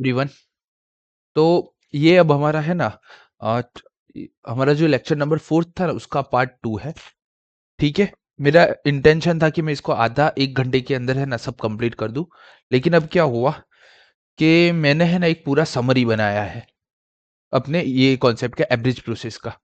Everyone. तो ये अब हमारा है ना, आ, हमारा जो लेक्चर नंबर 4 था ना उसका पार्ट 2 है। ठीक है। मेरा इंटेंशन था कि मैं इसको आधा 1 घंटे के अंदर है ना सब कंप्लीट कर दूं। लेकिन अब क्या हुआ कि मैंने है ना एक पूरा समरी बनाया है अपने ये कॉन्सेप्ट का, एवरेज प्रोसेस का।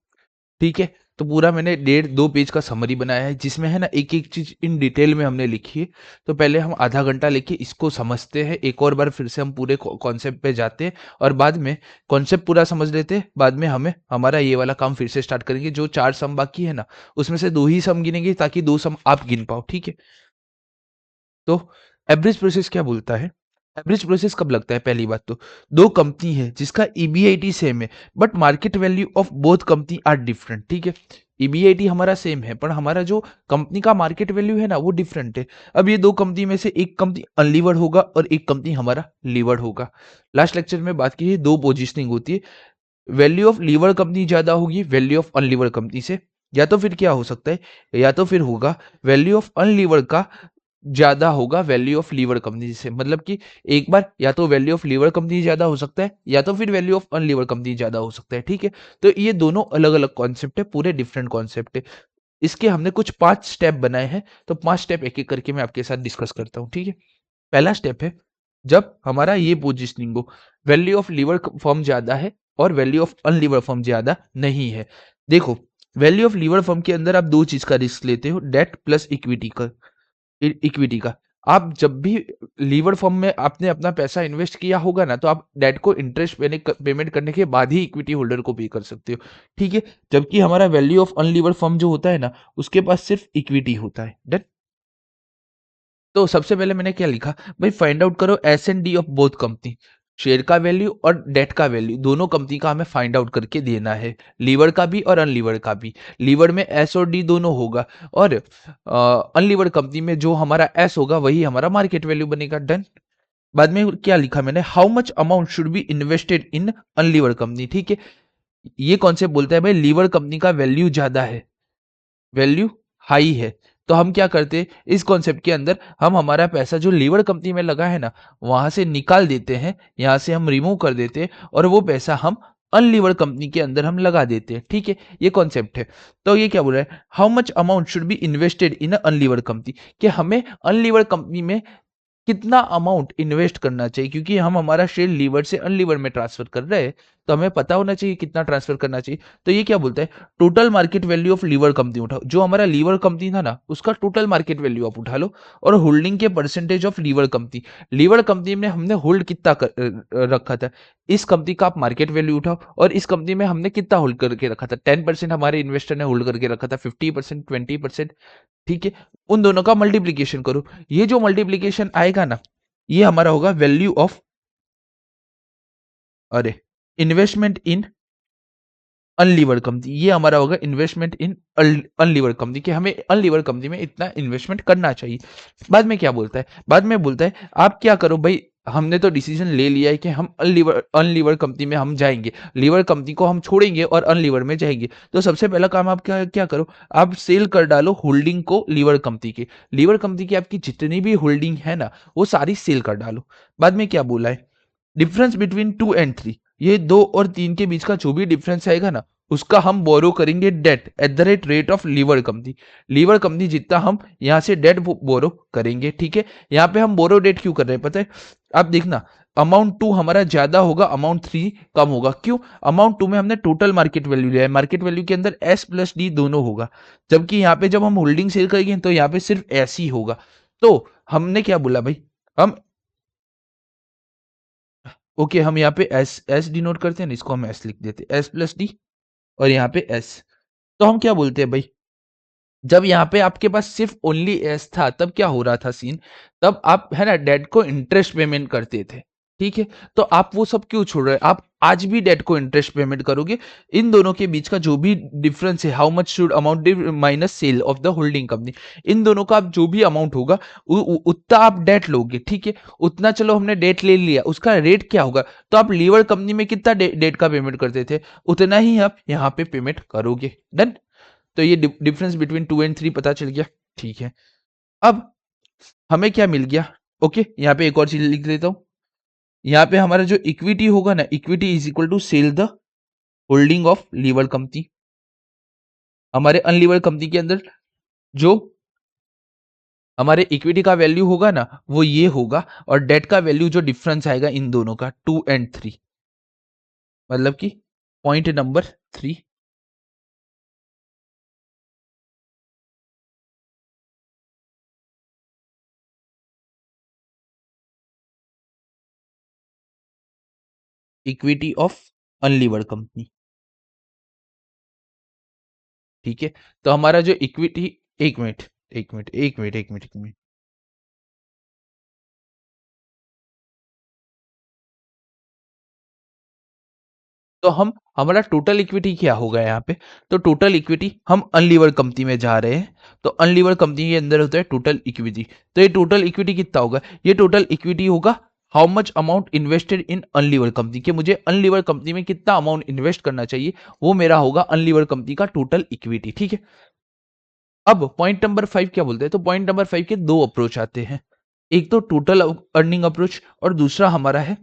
ठीक है। तो पूरा मैंने 1.5-2 पेज का समरी बनाया है जिसमें है ना एक एक चीज इन डिटेल में हमने लिखी है। तो पहले हम आधा घंटा लेके इसको समझते हैं, एक और बार फिर से हम पूरे कॉन्सेप्ट पे जाते हैं और बाद में कॉन्सेप्ट पूरा समझ लेते हैं। बाद में हमें हमारा ये वाला काम फिर से स्टार्ट करेंगे। जो 4 सम बाकी है ना उसमें से 2 ही सम गिनेंगे ताकि 2 सम आप गिन पाओ। ठीक है। तो एवरेज प्रोसेस क्या बोलता है? एवरेज प्रोसेस कब लगता है? पहली बात तो दो कंपनी है जिसका ईबीआईटी सेम है but market value of both company are different. ठीक है। ईबीआईटी हमारा सेम है पर हमारा जो कंपनी का मार्केट वैल्यू है ना वो डिफरेंट है। अब ये दो कंपनी में से एक कंपनी अनलीवर्ड होगा और एक कंपनी हमारा लीवर्ड होगा। लास्ट लेक्चर में बात की है दो पोजिशनिंग होती है। वैल्यू ऑफ लीवर कंपनी ज्यादा होगी वैल्यू ऑफ अनलीवर्ड कंपनी से, या तो फिर क्या हो सकता है, या तो फिर होगा वैल्यू ऑफ अनलीवर्ड का ज्यादा होगा वैल्यू ऑफ लीवर कंपनी से। मतलब कि एक बार या तो वैल्यू ऑफ लीवर कंपनी ज्यादा हो सकता है या तो फिर वैल्यू ऑफ अनलीवर कंपनी ज्यादा हो सकता है। ठीक है। तो ये दोनों अलग अलग कॉन्सेप्ट है, पूरे डिफरेंट कॉन्सेप्ट है। इसके हमने कुछ 5 स्टेप बनाए हैं। तो 5 स्टेप एक एक करके मैं आपके साथ डिस्कस करता हूँ। ठीक है। पहला स्टेप है, जब हमारा ये पोजिशनिंग हो, वैल्यू ऑफ लीवर फर्म ज्यादा है और वैल्यू ऑफ अनलीवर फर्म ज्यादा नहीं है। देखो, वैल्यू ऑफ लीवर फर्म के अंदर आप दो चीज का रिस्क लेते हो, डेट प्लस इक्विटी का। इक्विटी का आप जब भी लीवर फर्म में आपने अपना पैसा इन्वेस्ट किया होगा ना तो आप डेट को इंटरेस्ट पेमेंट करने के बाद ही इक्विटी होल्डर को पे कर सकते हो। ठीक है। जबकि हमारा वैल्यू ऑफ अनलीवर फर्म जो होता है ना उसके पास सिर्फ इक्विटी होता है। डन। तो सबसे पहले मैंने क्या लिखा, भाई फाइंड आउट करो S and D of both company. Share का वैल्यू और डेट का वैल्यू दोनों कंपनी का हमें फाइंड आउट करके देना है, लीवर का भी और अनलीवर का भी। लीवर में एस और डी दोनों होगा और अनलीवर कंपनी में जो हमारा एस होगा वही हमारा मार्केट वैल्यू बनेगा। डन। बाद में क्या लिखा मैंने, how much amount should be invested in Unlever company. ठीक है। ये कॉन्सेप्ट बोलता है भाई लीवर कंपनी का वैल्यू ज्यादा है, वैल्यू हाई है। तो हम क्या करते हैं, इस कॉन्सेप्ट के अंदर हम हमारा पैसा जो लीवर कंपनी में लगा है ना वहां से निकाल देते हैं, यहां से हम रिमूव कर देते हैं और वो पैसा हम अनलीवर कंपनी के अंदर हम लगा देते हैं। ठीक है। ये कॉन्सेप्ट है। तो ये क्या बोल रहा है, how much amount should be invested in Unlever company, कि हमें अनलीवर कंपनी में कितना अमाउंट इन्वेस्ट करना चाहिए, क्योंकि हम हमारा शेयर लीवर से अनलीवर में ट्रांसफर कर रहे हैं तो हमें पता होना चाहिए कितना ट्रांसफर करना चाहिए। तो ये क्या बोलता है, total market value of liver company उठाओ, जो हमारा लीवर कंपनी था ना उसका टोटल मार्केट वैल्यू आप उठा लो, और होल्डिंग के percentage of liver company. Lever company में हमने होल्ड कितना रखा था, इस कंपनी का आप मार्केट वैल्यू उठाओ और इस कंपनी में हमने कितना होल्ड करके रखा था। 10% हमारे इन्वेस्टर ने होल्ड करके रखा था, 50%, 20%। ठीक है। उन दोनों का मल्टीप्लीकेशन करो, ये जो मल्टीप्लीकेशन आएगा ना ये हमारा होगा वैल्यू ऑफ, अरे, इन्वेस्टमेंट इन अनलीवर्ड कंपनी। ये हमारा होगा इन्वेस्टमेंट इन अनलीवर्ड कंपनी, कि हमें अनलीवर्ड कंपनी में इतना इन्वेस्टमेंट करना चाहिए। बाद में क्या बोलता है, बाद में बोलता है आप क्या करो भाई, हमने तो डिसीजन ले लिया है कि हम अनलीवर कंपनी में हम जाएंगे, लीवर कंपनी को हम छोड़ेंगे और अनलीवर में जाएंगे। तो सबसे पहला काम आप क्या क्या करो, आप सेल कर डालो होल्डिंग को लीवर कंपनी के। लीवर कंपनी की आपकी जितनी भी होल्डिंग है ना वो सारी सेल कर डालो। बाद में क्या बोला है, डिफरेंस बिटवीन 2 और 3, ये 2 और 3 के बीच का जो भी डिफरेंस आएगा ना उसका हम बोरो करेंगे debt at the rate of liver company. Lever company जितना हम यहां से डेट बोरो करेंगे। ठीक है। यहाँ पे हम बोरो डेट क्यों कर रहे हैं पता है, आप देखना, अमाउंट 2 हमारा ज्यादा होगा, अमाउंट 3 कम होगा। क्यों, अमाउंट 2 में हमने टोटल मार्केट वैल्यू लिया है, मार्केट वैल्यू के अंदर एस प्लस डी दोनों होगा, जबकि यहाँ पे जब हम होल्डिंग सेल करेंगे तो यहाँ पे सिर्फ एस ही होगा। तो हमने क्या बोला भाई, हम ओके, हम यहाँ पे एस एस डिनोट करते हैं ना, इसको हम एस लिख देते हैं, एस प्लस डी, और यहाँ पे एस। तो हम क्या बोलते हैं भाई, जब यहाँ पे आपके पास सिर्फ ओनली एस था तब क्या हो रहा था सीन, तब आप है ना डेट को इंटरेस्ट पेमेंट करते थे। ठीक है। तो आप वो सब क्यों छोड़ रहे हैं, आप आज भी डेट को इंटरेस्ट पेमेंट करोगे। इन दोनों के बीच का जो भी डिफरेंस है, how much should amount minus sale of the holding company, इन दोनों का आप जो भी अमाउंट होगा उतना आप डेट लोगे। ठीक है। उतना चलो हमने डेट ले लिया, उसका रेट क्या होगा, तो आप लीवर कंपनी में कितना डेट का पेमेंट करते थे उतना ही आप यहाँ पे पेमेंट करोगे। डन। तो ये डिफरेंस बिटवीन 2 और 3 पता चल गया। ठीक है। अब हमें क्या मिल गया, ओके, यहाँ पे एक और चीज लिख देता हूं, यहाँ पे हमारा जो इक्विटी होगा ना, equity is equal to sell the holding of liver company. हमारे अनलीवर कंपनी के अंदर जो हमारे इक्विटी का वैल्यू होगा ना, वो ये होगा, और डेट का वैल्यू जो डिफरेंस आएगा इन दोनों का 2 and 3, मतलब कि point number 3। Equity of Unlever company, ठीक है। तो हमारा जो इक्विटी, एक मिनट एक मिनट एक मिनट एक मिनट एक मिनट, तो हम हमारा टोटल इक्विटी क्या होगा यहाँ पे? तो टोटल इक्विटी, हम अनलीवर कंपनी में जा रहे हैं, तो अनलीवर कंपनी के अंदर होता है टोटल इक्विटी। तो ये टोटल इक्विटी कितना होगा? ये टोटल इक्विटी होगा how much amount invested in Unlever company, कि मुझे अनलीवर कंपनी में कितना अमाउंट इन्वेस्ट करना चाहिए, वो मेरा होगा अनलीवर कंपनी का टोटल इक्विटी, ठीक है। अब पॉइंट नंबर 5 क्या बोलते हैं? तो पॉइंट नंबर 5 के दो अप्रोच आते हैं, एक तो टोटल अर्निंग अप्रोच, और दूसरा हमारा है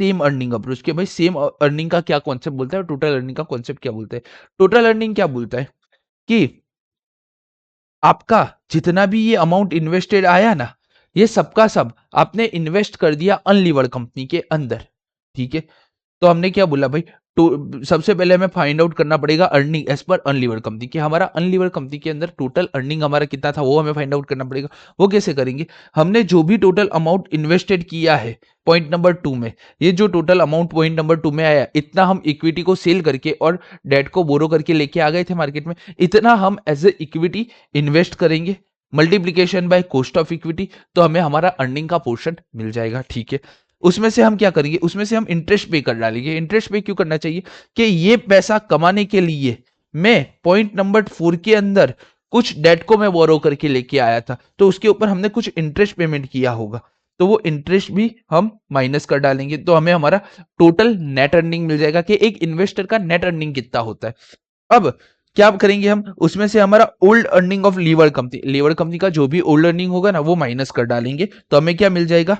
सेम अर्निंग अप्रोच। के भाई सेम अर्निंग का क्या कॉन्सेप्ट बोलता है और टोटल अर्निंग का कॉन्सेप्ट क्या बोलता है? टोटल अर्निंग क्या बोलता है कि आपका जितना भी ये अमाउंट इन्वेस्टेड आया ना, ये सबका सब आपने इन्वेस्ट कर दिया अनलीवर्ड कंपनी के अंदर, ठीक है। तो हमने क्या बोला भाई, तो सबसे पहले हमें फाइंड आउट करना पड़ेगा earning as per unlevered company, कि हमारा अनलीवर्ड कंपनी के अंदर टोटल अर्निंग हमारा कितना था, वो हमें फाइंड आउट करना पड़ेगा। वो कैसे करेंगे? हमने जो भी टोटल अमाउंट इन्वेस्टेड किया है पॉइंट नंबर 2 में, ये जो टोटल अमाउंट पॉइंट नंबर 2 में आया, इतना हम इक्विटी को सेल करके और डेट को बोरो करके लेके आ गए थे मार्केट में, इतना हम एज ए इक्विटी इन्वेस्ट करेंगे, multiplication by cost of equity, तो हमें हमारा अर्निंग का पोर्शन मिल जाएगा, ठीक है। उसमें से हम क्या करेंगे? उसमें से हम इंटरेस्ट पे कर डालेंगे। इंटरेस्ट पे क्यों करना चाहिए? कि ये पैसा कमाने के लिए मैं पॉइंट नंबर 4 के अंदर कुछ डेट को मैं बोरो करके लेके आया था, तो उसके ऊपर हमने कुछ इंटरेस्ट पेमेंट किया होगा, तो वो इंटरेस्ट भी हम माइनस कर डालेंगे, तो हमें हमारा टोटल नेट अर्निंग मिल जाएगा, कि एक इन्वेस्टर का नेट अर्निंग कितना होता है। अब क्या करेंगे हम? उसमें से हमारा old earning of liver company का जो भी ओल्ड अर्निंग होगा ना, वो माइनस कर डालेंगे, तो हमें क्या मिल जाएगा?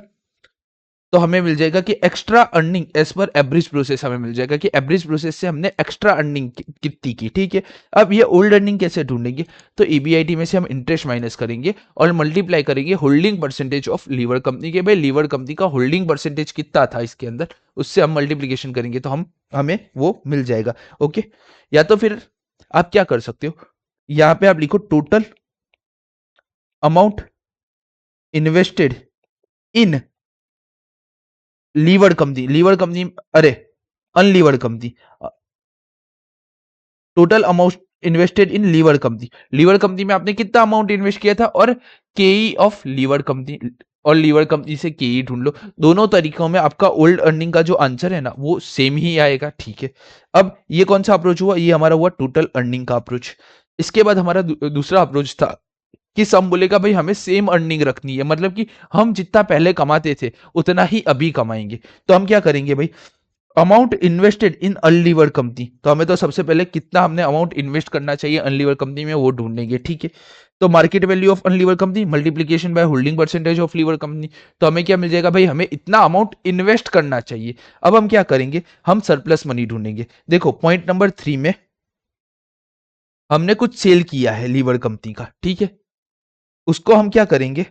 तो हमें मिल जाएगा कि extra earning as per average process, हमें मिल जाएगा कि एवरेज प्रोसेस से हमने एक्स्ट्रा अर्निंग कितनी की, ठीक है। अब ये ओल्ड अर्निंग कैसे ढूंढेंगे? तो ईबीआईटी में से हम इंटरेस्ट माइनस करेंगे और मल्टीप्लाई करेंगे holding percentage of liver company के। भाई लीवर कंपनी का होल्डिंग परसेंटेज कितना था इसके अंदर, उससे हम मल्टीप्लीकेशन करेंगे, तो हमें वो मिल जाएगा, ओके। या तो फिर आप क्या कर सकते हो, यहां पे आप लिखो total amount invested in Lever company, अरे unlevered company, total amount invested in Lever company में आपने कितना अमाउंट इन्वेस्ट किया था, और केई ऑफ लीवर कंपनी, और लीवर कंपनी से केई ढूंढ लो। दोनों तरीकों में आपका ओल्ड अर्निंग का जो आंसर है ना, वो सेम ही आएगा, ठीक है। अब ये कौन सा अप्रोच हुआ? ये हमारा हुआ टोटल अर्निंग का अप्रोच। इसके बाद हमारा दूसरा अप्रोच था कि सम बोलेगा भाई हमें सेम अर्निंग रखनी है, मतलब कि हम जितना पहले कमाते थे उतना ही अभी कमाएंगे। तो हम क्या करेंगे भाई, अमाउंट इन्वेस्टेड इन अनलीवर्ड कंपनी, तो हमें तो सबसे पहले कितना हमने अमाउंट इन्वेस्ट करना चाहिए अनलीवर्ड कंपनी में, वो ढूंढेंगे, ठीक है। तो market value of unlevered company multiplication by holding percentage of liver company, तो हमें क्या मिल जाएगा भाई, हमें इतना अमाउंट इन्वेस्ट करना चाहिए। अब हम क्या करेंगे, हम सरप्लस मनी ढूंढेंगे। देखो पॉइंट नंबर 3 में हमने कुछ सेल किया है लीवर कंपनी का, ठीक है, उसको हम क्या करेंगे,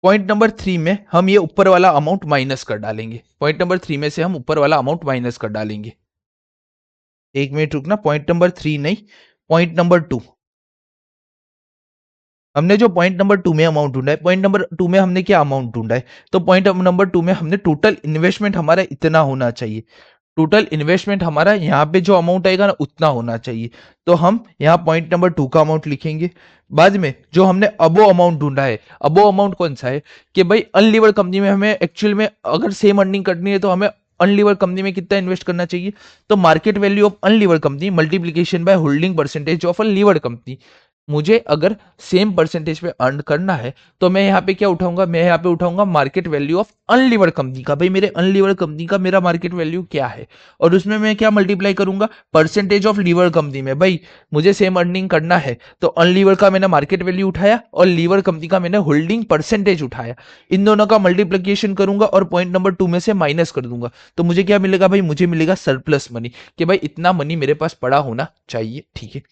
पॉइंट नंबर 3 में हम ये ऊपर वाला अमाउंट माइनस कर डालेंगे। पॉइंट नंबर 3 में से हम ऊपर वाला अमाउंट माइनस कर डालेंगे। एक मिनट रुकना, पॉइंट नंबर 3 नहीं, पॉइंट नंबर 2। हमने जो पॉइंट नंबर 2 में अमाउंट ढूंढा है, पॉइंट नंबर 2 में हमने क्या अमाउंट ढूंढा है? तो पॉइंट नंबर 2 में हमने टोटल इन्वेस्टमेंट हमारा इतना होना चाहिए, टोटल इन्वेस्टमेंट हमारा यहाँ पे जो अमाउंट आएगा ना, उतना होना चाहिए। तो हम यहाँ पॉइंट नंबर 2 का अमाउंट लिखेंगे। बाद में जो हमने अबो अमाउंट ढूंढा है, अबो अमाउंट कौन सा है, कि भाई अनलीवर कंपनी में हमें एक्चुअल में अगर सेम अर्निंग करनी है, तो हमें अनलीवर कंपनी में कितना इन्वेस्ट करना चाहिए? तो market value of Unlever company multiplication by holding percentage of Unlever company, मुझे अगर सेम परसेंटेज पे अर्न करना है तो मैं यहाँ पे क्या उठाऊंगा, मैं यहाँ पे उठाऊंगा market value of unlevered company का। भाई मेरे अनलीवर्ड कंपनी का मेरा मार्केट वैल्यू क्या है, और उसमें मैं क्या मल्टीप्लाई करूंगा, परसेंटेज ऑफ लीवर कंपनी में। भाई मुझे सेम अर्निंग करना है तो अनलीवर का मैंने मार्केट वैल्यू उठाया और लीवर कंपनी का मैंने होल्डिंग परसेंटेज उठाया, इन दोनों का मल्टीप्लीकेशन करूंगा और पॉइंट नंबर 2 में से माइनस कर दूंगा। तो मुझे क्या मिलेगा भाई, मुझे मिलेगा सरप्लस मनी, कि भाई इतना मनी मेरे पास पड़ा होना चाहिए। ठीक है,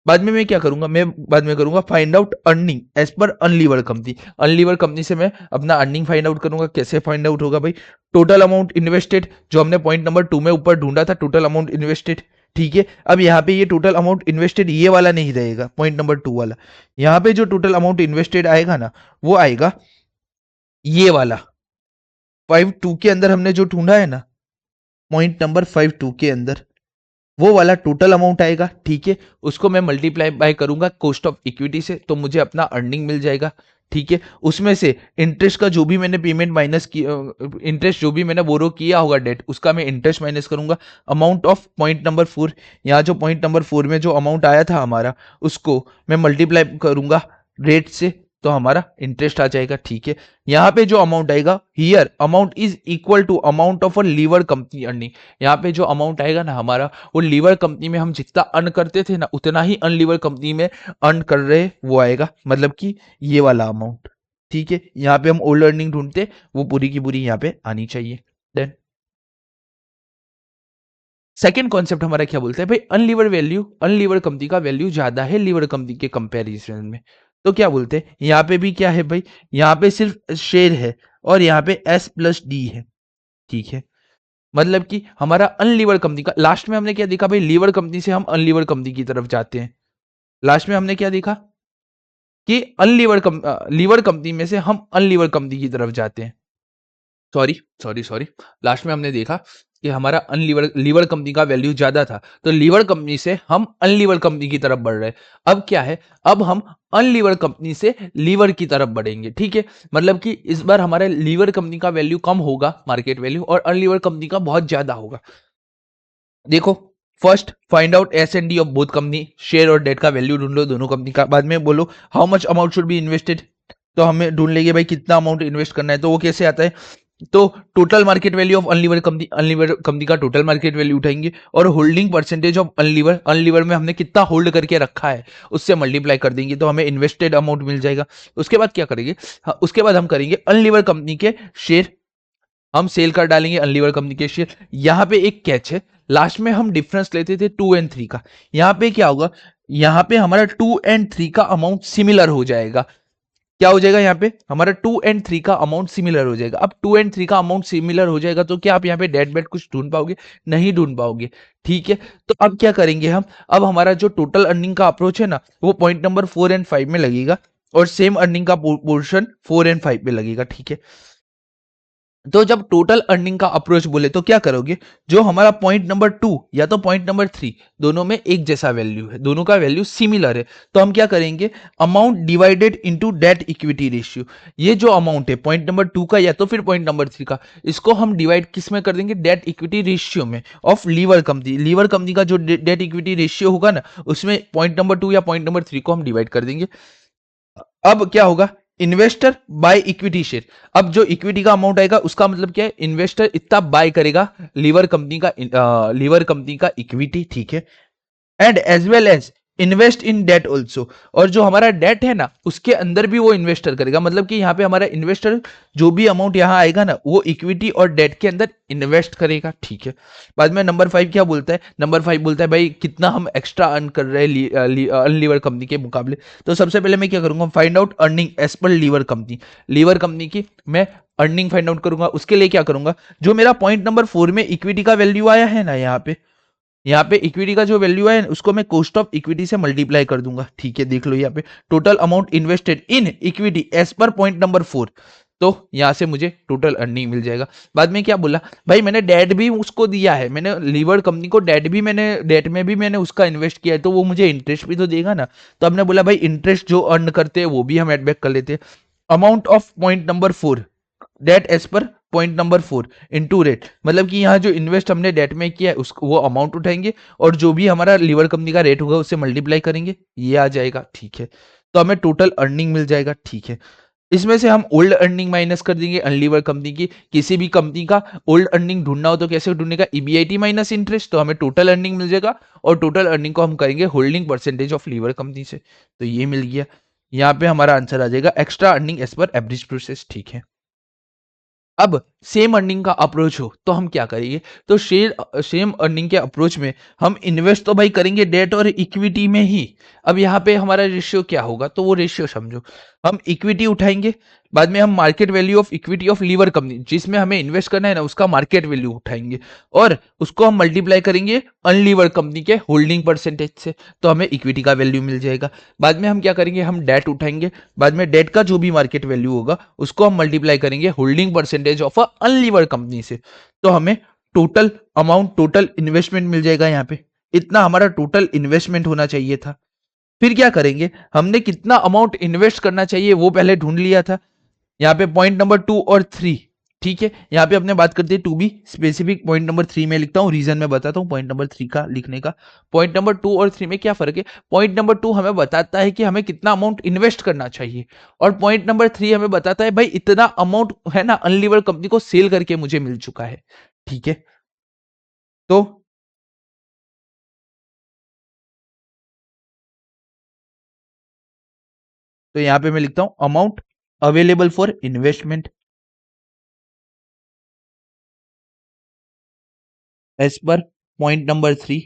बाद में मैं क्या करूंगा, मैं बाद में करूंगा find out earning as per unlevered company. Unlevered company से मैं अपना अर्निंग फाइंड आउट करूंगा। कैसे फाइंड आउट होगा भाई, टोटल अमाउंट इन्वेस्टेड, जो हमने पॉइंट नंबर 2 में ऊपर ढूंढा था, टोटल अमाउंट इन्वेस्टेड। ठीक है, अब यहाँ पे ये टोटल अमाउंट इन्वेस्टेड ये वाला नहीं रहेगा, पॉइंट नंबर 2 वाला। यहाँ पे जो टोटल अमाउंट इन्वेस्टेड आएगा ना, वो आएगा ये वाला 5.2 के अंदर हमने जो ढूंढा है ना, पॉइंट नंबर 5.2 के अंदर वो वाला टोटल अमाउंट आएगा। ठीक है, उसको मैं मल्टीप्लाई बाय करूंगा कॉस्ट ऑफ इक्विटी से, तो मुझे अपना अर्निंग मिल जाएगा। ठीक है, उसमें से इंटरेस्ट का जो भी मैंने पेमेंट माइनस किया, इंटरेस्ट जो भी मैंने बोरो किया होगा डेट, उसका मैं इंटरेस्ट माइनस करूंगा। अमाउंट ऑफ पॉइंट नंबर 4, यहाँ जो पॉइंट नंबर 4 में जो अमाउंट आया था हमारा, उसको मैं मल्टीप्लाई करूंगा रेट से, तो हमारा इंटरेस्ट आ जाएगा। ठीक है, यहाँ पे जो अमाउंट आएगा, here amount is equal to amount of a lever company earning. यहाँ पे जो अमाउंट आएगा ना हमारा, वो लीवर कंपनी में हम जितना अर्न करते थे ना, उतना ही अनलीवर कंपनी में अर्न कर रहे वो आएगा, मतलब कि ये वाला अमाउंट। ठीक है, यहाँ पे हम ओल्ड अर्निंग ढूंढते, वो पूरी की पूरी यहाँ पे आनी चाहिए। देन सेकेंड कॉन्सेप्ट हमारा क्या बोलता है भाई, अनलीवर वैल्यू, अनलीवर कंपनी का वैल्यू ज्यादा है लीवर कंपनी के कंपैरिजन में। तो क्या बोलते हैं, यहाँ पे भी क्या है भाई, यहाँ पे सिर्फ शेयर है और यहाँ पे S+D है। ठीक है, मतलब कि हमारा अनलीवर कंपनी का, लास्ट में हमने क्या देखा भाई, लीवर कंपनी से हम अनलीवर कंपनी की तरफ जाते हैं। लास्ट में हमने क्या देखा कि लीवर कंपनी में से हम अनलीवर कंपनी की तरफ जाते हैं। सॉरी सॉरी सॉरी, लास्ट में हमने देखा कि हमारा अनलीवर लीवर कंपनी का वैल्यू ज्यादा था, तो लीवर कंपनी से हम अनलीवर कंपनी की तरफ बढ़ रहे हैं। अब क्या है, अब हम अनलीवर कंपनी से लीवर की तरफ बढ़ेंगे। ठीक है, मतलब कि इस बार हमारे लीवर कंपनी का वैल्यू कम होगा मार्केट वैल्यू, और अनलीवर कंपनी का बहुत ज्यादा होगा। देखो, first find out S&D of both company, share और डेट का वैल्यू ढूंढ लो दोनों कंपनी का। बाद में बोलो how much amount should be invested, तो हमें ढूंढ लेंगे भाई कितना अमाउंट इन्वेस्ट करना है। तो वो कैसे आता है, तो total market value of Unlever company, Unlever company का टोटल मार्केट वैल्यू उठाएंगे, और holding percentage of Unlever, Unlever में हमने कितना होल्ड करके रखा है उससे मल्टीप्लाई कर देंगे, तो हमें इन्वेस्टेड अमाउंट मिल जाएगा। उसके बाद क्या करेंगे, हाँ, उसके बाद हम करेंगे अनलीवर कंपनी के शेयर, हम सेल कर डालेंगे अनलीवर कंपनी के शेयर। यहां पे एक कैच है, लास्ट में हम डिफरेंस लेते थे 2 और 3 का, यहां पे क्या होगा, यहां पे हमारा 2 और 3 का अमाउंट सिमिलर हो जाएगा। क्या हो जाएगा, यहाँ पे हमारा 2 और 3 का अमाउंट सिमिलर हो जाएगा। अब 2 और 3 का अमाउंट सिमिलर हो जाएगा तो क्या आप यहाँ पे डेट बेट कुछ ढूंढ पाओगे, नहीं ढूंढ पाओगे। ठीक है, तो अब क्या करेंगे हम, अब हमारा जो टोटल अर्निंग का अप्रोच है ना, वो पॉइंट नंबर 4 और 5 में लगेगा, और सेम अर्निंग का पोर्शन 4 और 5 में लगेगा। ठीक है, तो जब टोटल अर्निंग का अप्रोच बोले तो क्या करोगे, जो हमारा पॉइंट नंबर 2 या तो पॉइंट नंबर 3, दोनों में एक जैसा वैल्यू है, दोनों का वैल्यू सिमिलर है, तो हम क्या करेंगे, amount divided into date equity ratio. ये जो अमाउंट है पॉइंट नंबर 2 का या तो फिर पॉइंट नंबर 3 का, इसको हम डिवाइड किस में कर देंगे, डेट इक्विटी रेशियो में of liver company. Lever company का जो डेट इक्विटी रेशियो होगा ना, उसमें पॉइंट नंबर 2 या पॉइंट नंबर 3 को हम डिवाइड कर देंगे। अब क्या होगा, इन्वेस्टर बाय इक्विटी शेयर। अब जो इक्विटी का अमाउंट आएगा उसका मतलब क्या है, इन्वेस्टर इतना बाय करेगा लीवर कंपनी का इक्विटी। ठीक है, and as well as invest in debt also, और जो हमारा डेट है ना उसके अंदर भी वो इन्वेस्टर करेगा, मतलब कि यहाँ पे हमारा इन्वेस्टर जो भी अमाउंट यहाँ आएगा ना, वो इक्विटी और डेट के अंदर इन्वेस्ट करेगा। ठीक है, बाद में नंबर 5 क्या बोलता है, नंबर 5 बोलता है भाई कितना हम एक्स्ट्रा अर्न कर रहे हैं अनलीवर कंपनी के मुकाबले। तो सबसे पहले मैं क्या करूंगा, find out earning as per lever company, lever company की मैं अर्निंग फाइंड आउट करूंगा। उसके लिए क्या करूंगा, जो मेरा पॉइंट नंबर 4 में इक्विटी का वैल्यू आया है ना, यहाँ पे इक्विटी का जो वैल्यू है उसको मैं कॉस्ट ऑफ इक्विटी से मल्टीप्लाई कर दूंगा। ठीक है, देख लो यहाँ पे total amount invested in equity as per point number 4, तो यहां से मुझे टोटल अर्निंग मिल जाएगा। बाद में क्या बोला भाई, मैंने डेट भी उसको दिया है, मैंने लीवर कंपनी को डेट में भी मैंने उसका इन्वेस्ट किया है, तो वो मुझे इंटरेस्ट भी तो देगा ना। तो हमने बोला भाई इंटरेस्ट जो अर्न करते हैं वो भी हम एड बैक कर लेते हैं। Amount of point number 4 debt as per point number 4 into rate, मतलब कि यहाँ जो इन्वेस्ट हमने डेट में किया है उसको वो अमाउंट उठाएंगे और जो भी हमारा लीवर कंपनी का रेट होगा उससे मल्टीप्लाई करेंगे, ये आ जाएगा। ठीक है, तो हमें टोटल अर्निंग मिल जाएगा। ठीक है, इसमें से हम ओल्ड अर्निंग माइनस कर देंगे अनलीवर कंपनी की। किसी भी कंपनी का ओल्ड अर्निंग ढूंढना हो तो कैसे ढूंढेगा, ईबीआईटी माइनस इंटरेस्ट, तो हमें टोटल अर्निंग मिल जाएगा और टोटल अर्निंग को हम करेंगे holding percentage of liver company से, तो ये मिल गया। यहाँ पे हमारा आंसर आ जाएगा extra earning as per average process. ठीक है, अब सेम अर्निंग का अप्रोच हो तो हम क्या करेंगे, तो सेम अर्निंग के अप्रोच में हम इन्वेस्ट तो भाई करेंगे डेट और इक्विटी में ही। अब यहाँ पे हमारा रेशियो क्या होगा, तो वो रेशियो समझो, हम इक्विटी उठाएंगे, बाद में हम market value of equity of liver company जिसमें हमें इन्वेस्ट करना है ना उसका मार्केट वैल्यू उठाएंगे और उसको हम मल्टीप्लाई करेंगे अनलीवर कंपनी के होल्डिंग परसेंटेज से, तो हमें इक्विटी का वैल्यू मिल जाएगा। बाद में हम क्या करेंगे, हम डेट उठाएंगे, बाद में डेट का जो भी मार्केट वैल्यू होगा उसको हम मल्टीप्लाई करेंगे holding percentage of a Unlever company से, तो हमें टोटल अमाउंट टोटल इन्वेस्टमेंट मिल जाएगा। यहाँ पे इतना हमारा टोटल इन्वेस्टमेंट होना चाहिए था। फिर क्या करेंगे, हमने कितना अमाउंट इन्वेस्ट करना चाहिए वो पहले ढूंढ लिया था। यहाँ पे पॉइंट नंबर 2 और 3, ठीक है, यहाँ पे अपने बात करते हैं to be specific. Point number 3 में लिखता हूँ, रीजन में बताता हूँ पॉइंट नंबर 3 का लिखने का। पॉइंट नंबर 2 और 3 में क्या फर्क है, पॉइंट नंबर 2 हमें बताता है कि हमें कितना अमाउंट इन्वेस्ट करना चाहिए और पॉइंट नंबर 3 हमें बताता है भाई इतना अमाउंट है ना अनलीवर कंपनी को सेल करके मुझे मिल चुका है। ठीक है, तो यहाँ पे मैं लिखता हूं amount available for investment as per point number 3।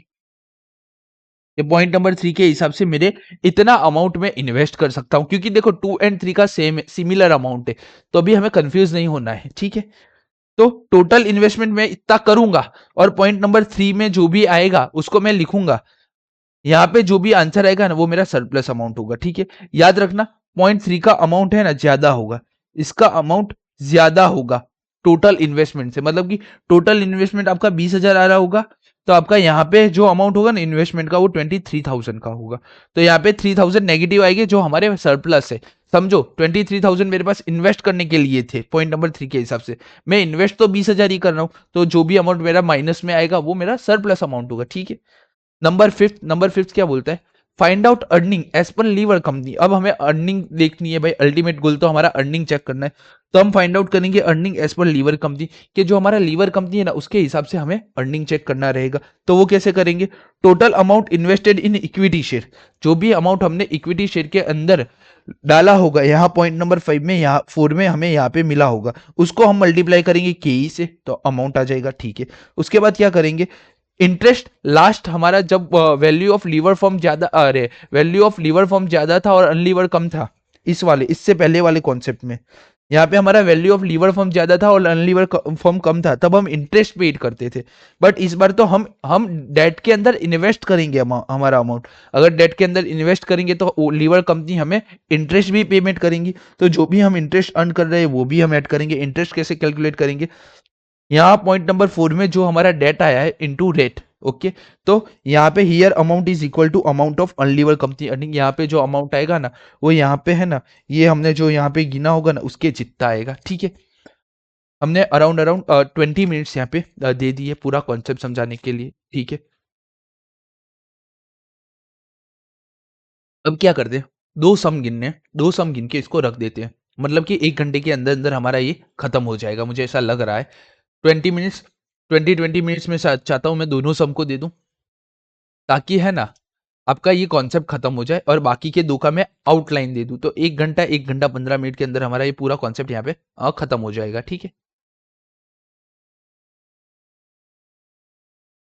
ये पॉइंट नंबर 3 के हिसाब से मेरे इतना अमाउंट में इन्वेस्ट कर सकता हूं, क्योंकि देखो 2 एंड 3 का सेम सिमिलर अमाउंट है, तो अभी हमें कंफ्यूज नहीं होना है। ठीक है, तो टोटल इन्वेस्टमेंट मैं इतना करूंगा और पॉइंट नंबर 3 में जो भी आएगा उसको मैं लिखूंगा, यहाँ पे जो भी आंसर आएगा ना वो मेरा सरप्लस अमाउंट होगा। ठीक है, याद रखना पॉइंट 3 का अमाउंट है ना ज्यादा होगा, इसका अमाउंट ज्यादा होगा टोटल इन्वेस्टमेंट से, मतलब कि टोटल इन्वेस्टमेंट आपका 20,000 आ रहा होगा तो आपका यहाँ पे जो अमाउंट होगा ना इन्वेस्टमेंट का वो 23,000 का होगा, तो यहाँ पे 3,000 नेगेटिव आएंगे जो हमारे सरप्लस है। समझो 23,000 मेरे पास इन्वेस्ट करने के लिए थे पॉइंट नंबर 3 के हिसाब से, मैं इन्वेस्ट तो 20,000 ही कर रहा हूँ, तो जो भी अमाउंट मेरा माइनस में आएगा वो मेरा सरप्लस अमाउंट होगा। ठीक है, नंबर फिफ्थ क्या बोलता है, find out earning as per lever company. अब हमें अर्निंग देखनी है भाई, अल्टीमेट गोल तो हमारा अर्निंग चेक करना है, तो हम फाइंड आउट करेंगे earning as per lever company कि जो हमारा लीवर कंपनी है ना उसके हिसाब से हमें अर्निंग चेक करना रहेगा। तो वो कैसे करेंगे, total amount invested in equity share, जो भी अमाउंट हमने इक्विटी शेयर के अंदर डाला होगा यहाँ पॉइंट नंबर 5 में, यहाँ 4 में हमें यहाँ पे मिला होगा, उसको हम मल्टीप्लाई करेंगे के से, तो अमाउंट आ जाएगा। ठीक है, उसके बाद क्या करेंगे, इंटरेस्ट लास्ट हमारा जब वैल्यू ऑफ लीवर फॉर्म ज्यादा, अरे वैल्यू ऑफ लीवर फॉर्म ज्यादा था और अनलीवर कम था, इससे पहले वाले कॉन्सेप्ट में यहाँ पे हमारा वैल्यू ऑफ लीवर फॉर्म ज्यादा था और अनलीवर फॉर्म कम था, तब हम इंटरेस्ट पेड करते थे। बट इस बार तो हम डेट के अंदर इन्वेस्ट करेंगे हमारा अमाउंट, अगर डेट के अंदर इन्वेस्ट करेंगे तो लीवर कंपनी हमें इंटरेस्ट भी पेमेंट करेंगी, तो जो भी हम इंटरेस्ट अर्न कर रहे हैं वो भी हम ऐड करेंगे। इंटरेस्ट कैसे कैलकुलेट करेंगे, यहाँ पॉइंट नंबर 4 में जो हमारा डेट आया है इनटू रेट। ओके, तो यहाँ पे here amount is equal to amount of Unlever company earning, यहाँ पे जो अमाउंट आएगा ना वो यहाँ पे है ना, ये हमने जो यहाँ पे गिना होगा ना उसके जितना आएगा। ठीक है, हमने अराउंड अराउंड 20 मिनट्स यहाँ पे दे दिए पूरा कॉन्सेप्ट समझाने के लिए। ठीक है, अब क्या करते हैं, दो सम गिन के इसको रख देते हैं, मतलब कि 1 घंटे के अंदर अंदर हमारा ये खत्म हो जाएगा, मुझे ऐसा लग रहा है। 20 मिनट्स, 20 मिनट्स में चाहता हूँ मैं दोनों सम को दे दूं, ताकि है ना आपका ये कॉन्सेप्ट खत्म हो जाए और बाकी के दो का मैं आउटलाइन दे दूं, तो 1 घंटा 15 मिनट के अंदर हमारा ये पूरा कॉन्सेप्ट यहाँ पे खत्म हो जाएगा। ठीक है,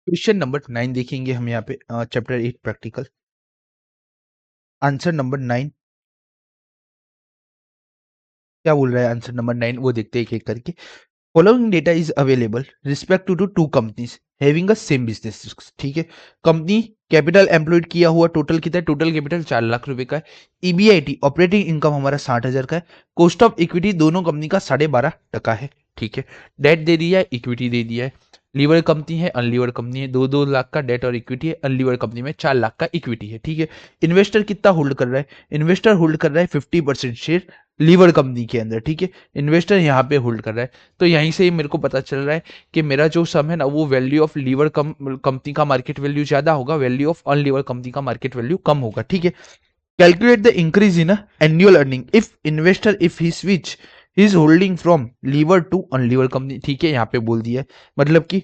क्वेश्चन नंबर 9 देखेंगे हम यहाँ पे, चैप्टर 8 प्रैक्टिकल, आंसर नंबर 9 क्या बोल रहा है, आंसर नंबर 9 वो देखते हैं एक एक करके। Following data is available respect to to companies having a same business. ठीक है, कंपनी कैपिटल एम्प्लॉयड किया हुआ टोटल कितना है, टोटल कैपिटल 4 लाख रुपए का है, ईबीआईटी ऑपरेटिंग इनकम हमारा 60,000 का है, कॉस्ट ऑफ इक्विटी दोनों कंपनी का 12.5% है। ठीक है, डेट दे दिया है, इक्विटी दे दिया है, लीवर कंपनी है अनलीवर कंपनी है, 2-2 लाख का डेट और इक्विटी है, अनलीवर कंपनी में 4 लाख का इक्विटी है। ठीक है, इन्वेस्टर कितना होल्ड कर रहा है, इन्वेस्टर होल्ड कर रहा है 50% शेयर लीवर कंपनी के अंदर, ठीक है। इन्वेस्टर यहाँ पे होल्ड कर रहा है, तो यहीं से ही मेरे को पता चल रहा है कि मेरा जो सम है ना वो वैल्यू ऑफ लीवर कंपनी का मार्केट वैल्यू ज्यादा होगा, वैल्यू ऑफ अनलीवर कंपनी का मार्केट वैल्यू कम होगा, ठीक है। Calculate the increase in annual earning if investor if he switch his holding from Lever to Unlever company, ठीक है। यहाँ पे बोल दिया है, मतलब कि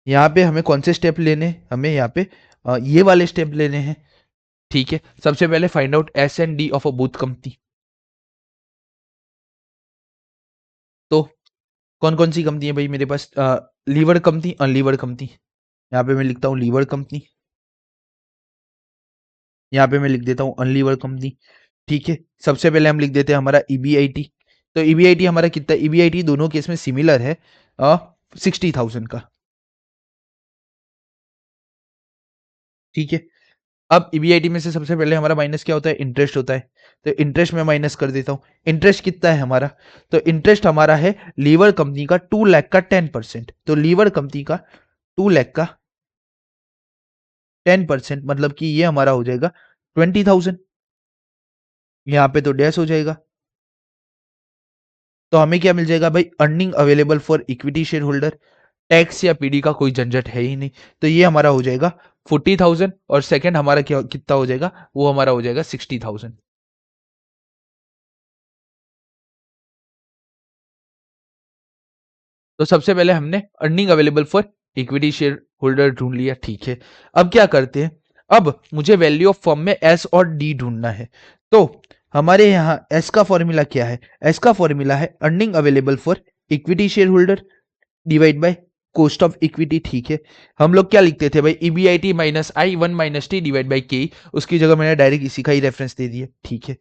यहाँ पे हमें कौन से स्टेप लेने हैं, हमें यहाँ पे ये वाले स्टेप लेने हैं, ठीक है। सबसे पहले find out S and D of a both company. तो कौन कौन सी कंपनी है भाई मेरे पास, लीवर कंपनी, अनलीवर कंपनी। यहाँ पे मैं लिखता हूँ लीवर कंपनी, यहाँ पे मैं लिख देता हूँ अनलीवर कंपनी, ठीक है। सबसे पहले हम लिख देते हैं हमारा ईबीआईटी। तो ईबीआईटी हमारा कितना, ईबीआईटी दोनों केस में सिमिलर है 60,000 का, ठीक है। अब ईबीआईटी में से सबसे पहले हमारा माइनस क्या होता है, इंटरेस्ट होता है। तो इंटरेस्ट में माइनस कर देता हूं। इंटरेस्ट कितना है हमारा, तो इंटरेस्ट हमारा है लीवर कंपनी का 2 लाख का 10%। तो लीवर कंपनी का 2 लाख का 10%, मतलब कि ये हमारा हो जाएगा 20,000। यहाँ पे तो डैश हो जाएगा, तो हमें क्या मिल जाएगा भाई, earning available for equity share holder. Tax या पीडी का कोई झंझट है ही नहीं, तो ये हमारा हो जाएगा 40,000, और सेकंड हमारा क्या कितना हो जाएगा, वो हमारा हो जाएगा 60,000। तो सबसे पहले हमने earning available for equity share holder ढूंढ लिया, ठीक है। अब क्या करते हैं, अब मुझे वैल्यू ऑफ फर्म में एस और डी ढूंढना है। तो हमारे यहाँ एस का फॉर्मूला क्या है, एस का फॉर्मूला है earning available for equity share holder divide by cost of equity, ठीक है। हम लोग क्या लिखते थे भाई, EBIT minus I 1 minus T divide by के, उसकी जगह मैंने डायरेक्ट इसी का ही रेफरेंस दे दिया, ठीक है।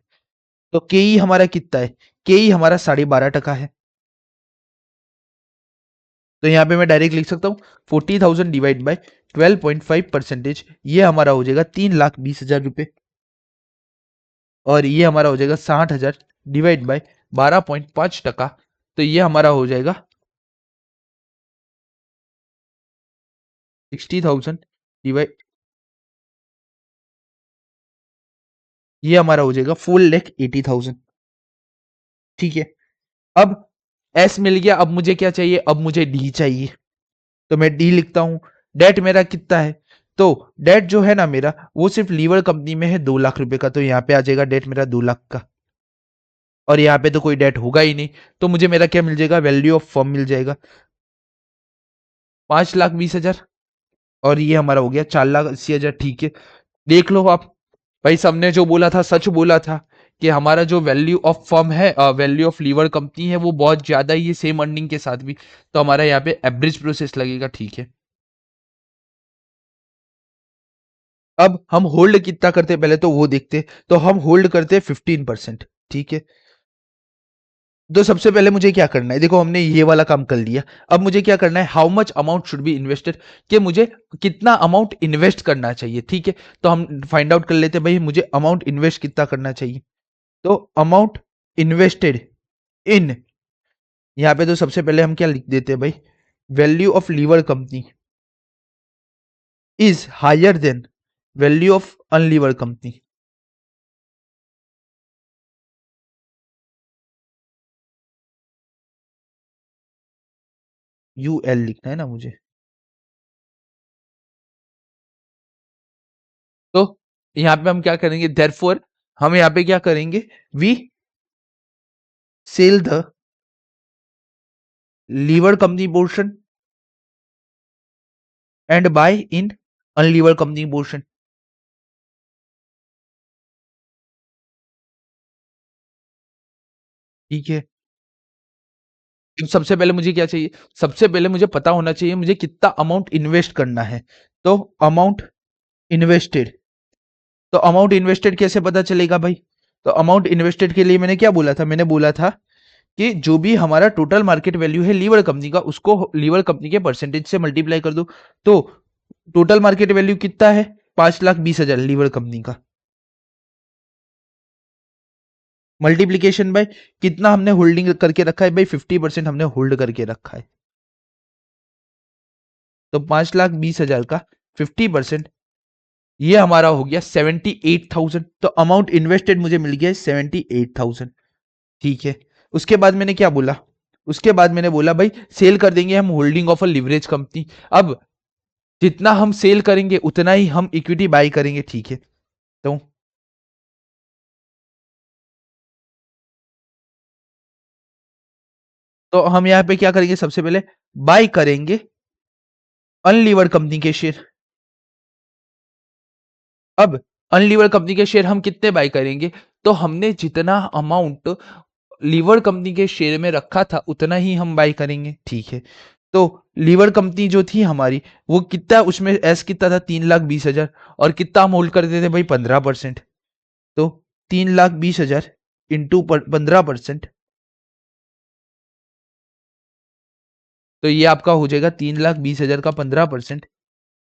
तो के हमारा कितना है, के हमारा 12.5% है। तो यहाँ पे मैं डायरेक्ट लिख सकता हूँ 40,000 डिवाइड बाई 12.5%, ये हमारा हो जाएगा 3,20,000 रुपये। और ये हमारा हो जाएगा 60,000 डिवाइड बाई 12.5%, तो ये हमारा हो जाएगा 60,000 डिवाइड, ये हमारा हो जाएगा 4,80,000, ठीक है। अब एस मिल गया, अब मुझे क्या चाहिए, अब मुझे डी चाहिए। तो मैं डी लिखता हूं। डेट मेरा कितना है, तो डेट जो है ना मेरा, वो सिर्फ लीवर कंपनी में है 2 लाख रुपए का, तो यहाँ पे आ जाएगा डेट मेरा 2 लाख का। और यहाँ पे तो कोई डेट होगा ही नहीं, तो मुझे मेरा क्या मिल जाएगा, वैल्यू ऑफ फर्म मिल जाएगा 5,20,000। और ये हमारा हो गया 4,80,000, ठीक है। देख लो आप, भाई सबने जो बोला था सच बोला था, कि हमारा जो वैल्यू ऑफ फर्म है, वैल्यू ऑफ लीवर कंपनी है, वो बहुत ज्यादा ही है सेम अर्निंग के साथ भी। तो हमारा यहाँ पे एवरेज प्रोसेस लगेगा, ठीक है। अब हम होल्ड कितना करते हैं पहले तो वो देखते हैं। तो हम होल्ड करते हैं 15%, ठीक है। तो सबसे पहले मुझे क्या करना है, देखो हमने ये वाला काम कर लिया। अब मुझे क्या करना है, how much amount should be invested, कि मुझे कितना अमाउंट इन्वेस्ट करना चाहिए, ठीक है। तो हम फाइंड आउट कर लेते हैं भाई, मुझे अमाउंट इन्वेस्ट कितना करना चाहिए। तो अमाउंट इन्वेस्टेड इन, यहाँ पे तो सबसे पहले हम क्या लिख देते हैं भाई, value of liver company is higher than value of Unlever company. UL लिखना है ना मुझे। तो यहाँ पे हम क्या करेंगे, देयरफॉर हम यहाँ पे क्या करेंगे, we sell the Lever company portion and buy in Unlever company portion, ठीक है। तो सबसे पहले मुझे क्या चाहिए, सबसे पहले मुझे पता होना चाहिए मुझे कितना अमाउंट इन्वेस्ट करना है। तो अमाउंट इन्वेस्टेड, तो अमाउंट इन्वेस्टेड कैसे पता चलेगा भाई, तो अमाउंट इन्वेस्टेड के लिए मैंने क्या बोला था, मैंने बोला था कि जो भी हमारा टोटल मार्केट वैल्यू है लीवर कंपनी का, उसको लीवर कंपनी के परसेंटेज से मल्टीप्लाई कर दो। तो टोटल मार्केट वैल्यू कितना है, 5,20,000 लीवर कंपनी का, मल्टीप्लीकेशन बाय कितना हमने होल्डिंग करके रखा है भाई, 50% हमने होल्ड करके रखा है। तो 5,20,000 का 50%, ये हमारा हो गया 78,000। तो अमाउंट इन्वेस्टेड मुझे मिल गया 78,000, ठीक है। उसके बाद मैंने क्या बोला, उसके बाद मैंने बोला भाई सेल कर देंगे हम holding of a leverage company. अब जितना हम सेल करेंगे उतना ही हम इक्विटी बाय करेंगे, ठीक है। तो हम यहाँ पे क्या करेंगे, सबसे पहले बाय करेंगे अनलीवर्ड कंपनी के शेयर। अब अनलीवर्ड कंपनी के शेयर हम कितने बाय करेंगे, तो हमने जितना अमाउंट लीवर कंपनी के शेयर में रखा था उतना ही हम बाय करेंगे, ठीक है। तो लीवर कंपनी जो थी हमारी, वो कितना, उसमें एस कितना था, 3,20,000, और कितना हम होल्ड करते थे भाई, 15%। तो 3,20,000 इंटू 15%, तो ये आपका हो जाएगा 3,20,000 का 15%,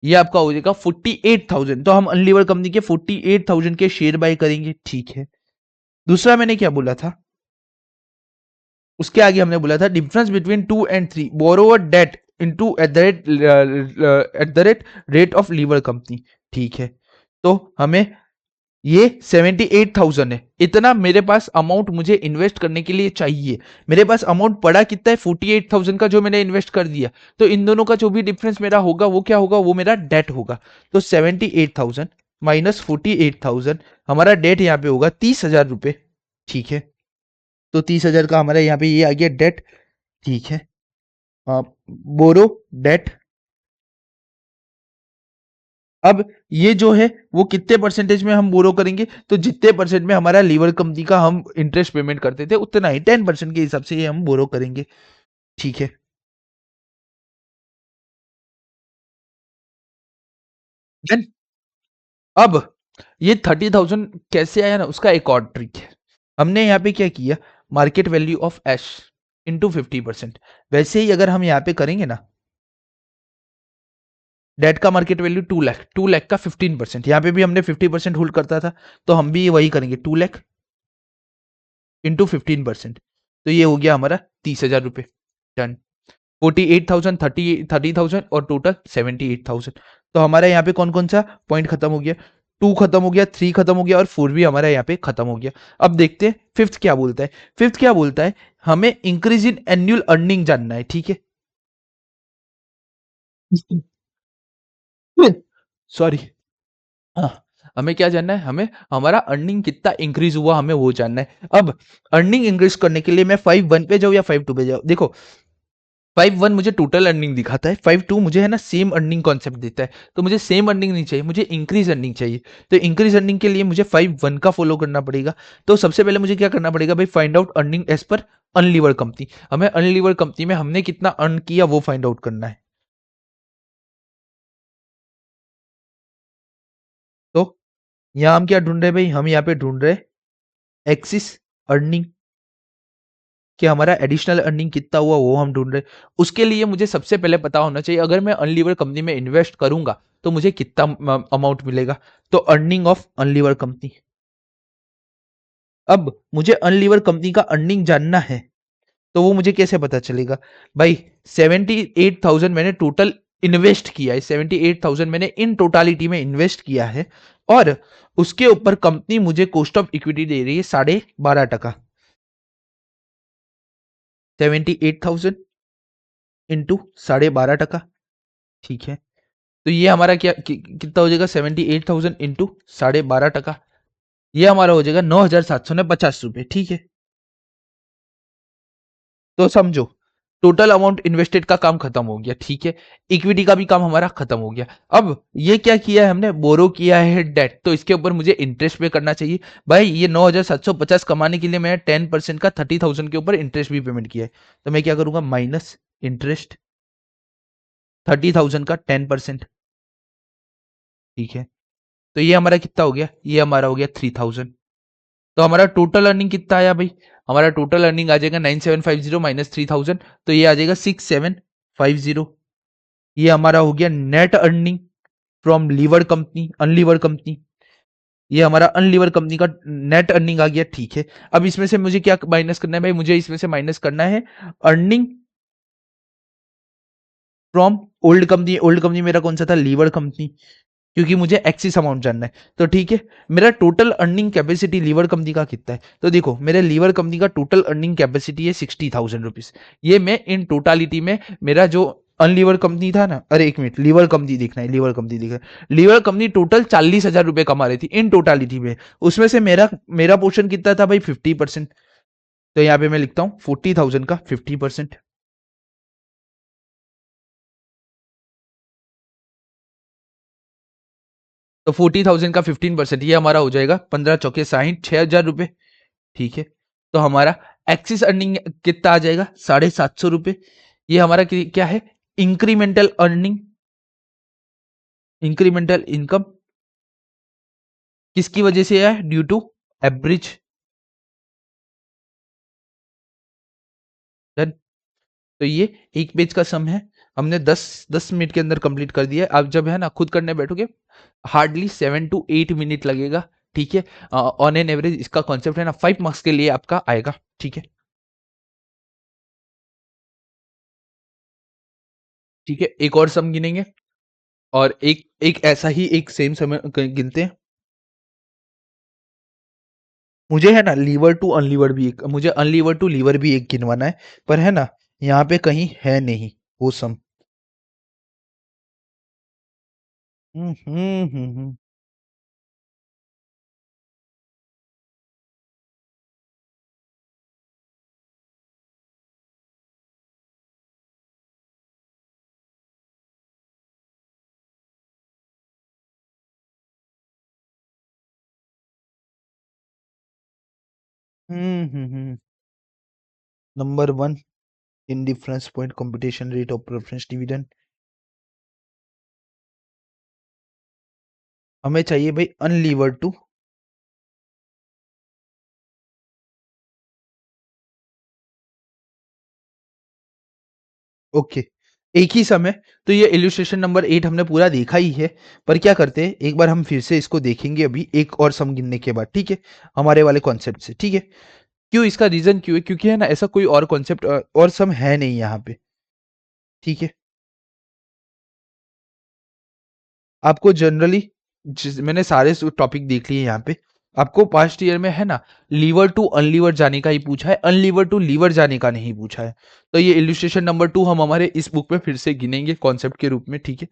ये आपका हो जाएगा 48,000। तो हम अनलीवर कंपनी के 48,000 के शेयर बाय करेंगे, ठीक है। दूसरा मैंने क्या बोला था, उसके आगे हमने बोला था difference between 2 and 3 borrower debt into at the rate rate of liver company, ठीक है। तो हमें ये 78,000 है, इतना मेरे पास अमाउंट मुझे इन्वेस्ट करने के लिए चाहिए। मेरे पास अमाउंट पड़ा कितना है, 48,000 का, जो मैंने इन्वेस्ट कर दिया। तो इन दोनों का जो भी डिफरेंस मेरा होगा वो क्या होगा, वो मेरा डेट होगा। तो 78,000 माइनस 48,000, हमारा डेट यहाँ पे होगा 30,000 रुपये, ठीक है। तो 30,000 का हमारा यहाँ पे ये आ गया डेट, ठीक है। बोरो डेट। अब ये जो है वो कितने परसेंटेज में हम बोरो करेंगे, तो जितने परसेंट में हमारा लीवर कंपनी का हम इंटरेस्ट पेमेंट करते थे उतना ही 10% के हिसाब से ये हम बोरो करेंगे, ठीक है। देन अब ये 30,000 कैसे आया ना, उसका एक और ट्रिक है। हमने यहाँ पे क्या किया, market value of ash into 50%। वैसे ही अगर हम यहाँ पे करेंगे ना, डेट का मार्केट वैल्यू 2 लाख, 2 लाख का 15%, यहाँ पे भी हमने 50% होल्ड करता था, तो हम भी वही करेंगे, 2 लाख इंटू 15%। तो ये हो गया हमारा 30,000 रुपये, डन। 48,000, 30,000 और टोटल 78,000। तो हमारा यहाँ पे कौन कौन सा पॉइंट खत्म हो गया, 2 खत्म हो गया, 3 खत्म हो गया, और 4 भी हमारा यहाँ पे खत्म हो गया। अब देखते हैं फिफ्थ क्या बोलता है। फिफ्थ क्या बोलता है, हमें इंक्रीज इन एनुअल अर्निंग जानना है, ठीक है। सॉरी, हाँ, हमें क्या जानना है, हमें हमारा अर्निंग कितना इंक्रीज हुआ, हमें वो जानना है। अब अर्निंग इंक्रीज करने के लिए मैं 5.1 पे जाऊँ या 5.2 पे जाऊँ, देखो 5.1 मुझे टोटल अर्निंग दिखाता है, 5.2 मुझे है ना सेम अर्निंग कॉन्सेप्ट देता है। तो मुझे सेम अर्निंग नहीं चाहिए, मुझे इंक्रीज अर्निंग चाहिए। तो इंक्रीज अर्निंग के लिए मुझे 5.1 का फॉलो करना पड़ेगा। तो सबसे पहले मुझे क्या करना पड़ेगा भाई, फाइंड आउट अर्निंग एज पर अनलीवर कंपनी। हमें अनलीवर कंपनी में हमने कितना अर्न किया वो फाइंड आउट करना है। तो यहाँ हम क्या ढूंढ रहे हैं भाई, हम यहाँ पे ढूंढ रहे हैं एक्सिस अर्निंग, कि हमारा एडिशनल अर्निंग कितना हुआ वो हम ढूंढ रहे हैं। उसके लिए मुझे सबसे पहले पता होना चाहिए, अगर मैं अनलीवर कंपनी में इन्वेस्ट करूंगा तो मुझे कितना अमाउंट मिलेगा। तो अर्निंग ऑफ अनलीवर कंपनी। अब मुझे अनलीवर कंपनी का अर्निंग जानना है, तो वो मुझे कैसे पता चलेगा भाई, 78,000 मैंने टोटल इन्वेस्ट किया है, 78,000 मैंने इन टोटालिटी में इन्वेस्ट किया है, और उसके ऊपर कंपनी मुझे कॉस्ट ऑफ इक्विटी दे रही है 12.5%। 78,000 इंटू 12.5%, ठीक है। तो ये हमारा क्या कितना हो जाएगा, 78,000 इंटू 12.5%, ये हमारा हो जाएगा 9,750 रुपये, ठीक है। तो समझो टोटल अमाउंट इन्वेस्टेड का काम खत्म हो गया, ठीक है। इक्विटी का भी काम हमारा खत्म हो गया। अब ये क्या किया है हमने, बोरो किया है डेट, तो इसके ऊपर मुझे इंटरेस्ट पे करना चाहिए। भाई ये 9,750 कमाने के लिए मैंने 10% का 30,000 के ऊपर इंटरेस्ट भी पेमेंट किया है। तो मैं क्या करूंगा, माइनस इंटरेस्ट 30,000 का 10%, ठीक है। तो ये हमारा कितना हो गया, ये हमारा हो गया 3,000। तो हमारा टोटल अर्निंग कितना आया भाई, हमारा टोटल अर्निंग आ जाएगा 9,750 माइनस 3,000, तो ये आ जाएगा 6,750। ये हमारा हो गया net earning from liver company, Unlever company. ये हमारा अनलीवर कंपनी का नेट अर्निंग आ गया, ठीक है। अब इसमें से मुझे क्या माइनस करना है भाई, मुझे इसमें से माइनस करना है earning from old company. Old company मेरा कौन सा था, लीवर कंपनी। क्योंकि मुझे एक्सिस अमाउंट जानना है। तो ठीक है, मेरा total earning capacity Lever company का कितना है? तो देखो, मेरे लीवर कंपनी का टोटल अर्निंग कैपेसिटी है 60,000 रुपीज। ये मैं इन टोटालिटी में, मेरा जो अनलीवर कंपनी था ना, अरे एक मिनट, लीवर कंपनी देखना है, लीवर कंपनी देखना है। लीवर कंपनी टोटल 40,000 रुपए कमा रही थी इन टोटालिटी में। उसमें से मेरा मेरा पोर्शन कितना था भाई? 50%। तो यहाँ पे मैं लिखता हूँ 40,000 का 50%। तो 40,000 का 15%, ये हमारा हो जाएगा 15 चौके 60, 6,000 रुपए। ठीक है, तो हमारा एक्सिस अर्निंग कितना आ जाएगा? 750 रुपए। ये हमारा क्या है? Incremental earning, incremental income. किसकी वजह से है? Due to average. डन। तो ये एक पेज का सम है, हमने 10 10 मिनट के अंदर कंप्लीट कर दिया है। अब जब है ना खुद करने बैठोगे, हार्डली 7 to 8 मिनट लगेगा। ठीक है, ऑन एन एवरेज इसका कॉन्सेप्ट है ना 5 मार्क्स के लिए आपका आएगा। ठीक है, ठीक है, एक और सम गिनेंगे, और एक एक ऐसा ही एक सेम समय गिनते हैं। मुझे है ना लीवर टू अनलीवर भी एक, मुझे अनलीवर टू लीवर भी एक गिनवाना है, पर है ना यहाँ पे कहीं है नहीं वो sum. Hmm hmm hmm number one in difference point competition rate of preference dividend. हमें चाहिए भाई अनलीवर टू। ओके, एक ही समय। तो ये इल्यूस्ट्रेशन नंबर 8 हमने पूरा देखा ही है, पर क्या करते हैं, एक बार हम फिर से इसको देखेंगे अभी एक और सम गिनने के बाद। ठीक है, हमारे वाले कॉन्सेप्ट से। ठीक है, क्यों? इसका रीजन क्यों है? क्योंकि है ना ऐसा कोई और कॉन्सेप्ट और सम है नहीं यहाँ पे। ठीक है, आपको जनरली, मैंने सारे टॉपिक देख लिए यहाँ पे। आपको पास्ट ईयर में है ना लीवर टू अनलीवर जाने का ही पूछा है, अनलीवर टू लीवर जाने का नहीं पूछा है। तो ये इल्यूस्ट्रेशन नंबर 2 हम हमारे इस बुक में फिर से गिनेंगे कॉन्सेप्ट के रूप में। ठीक है,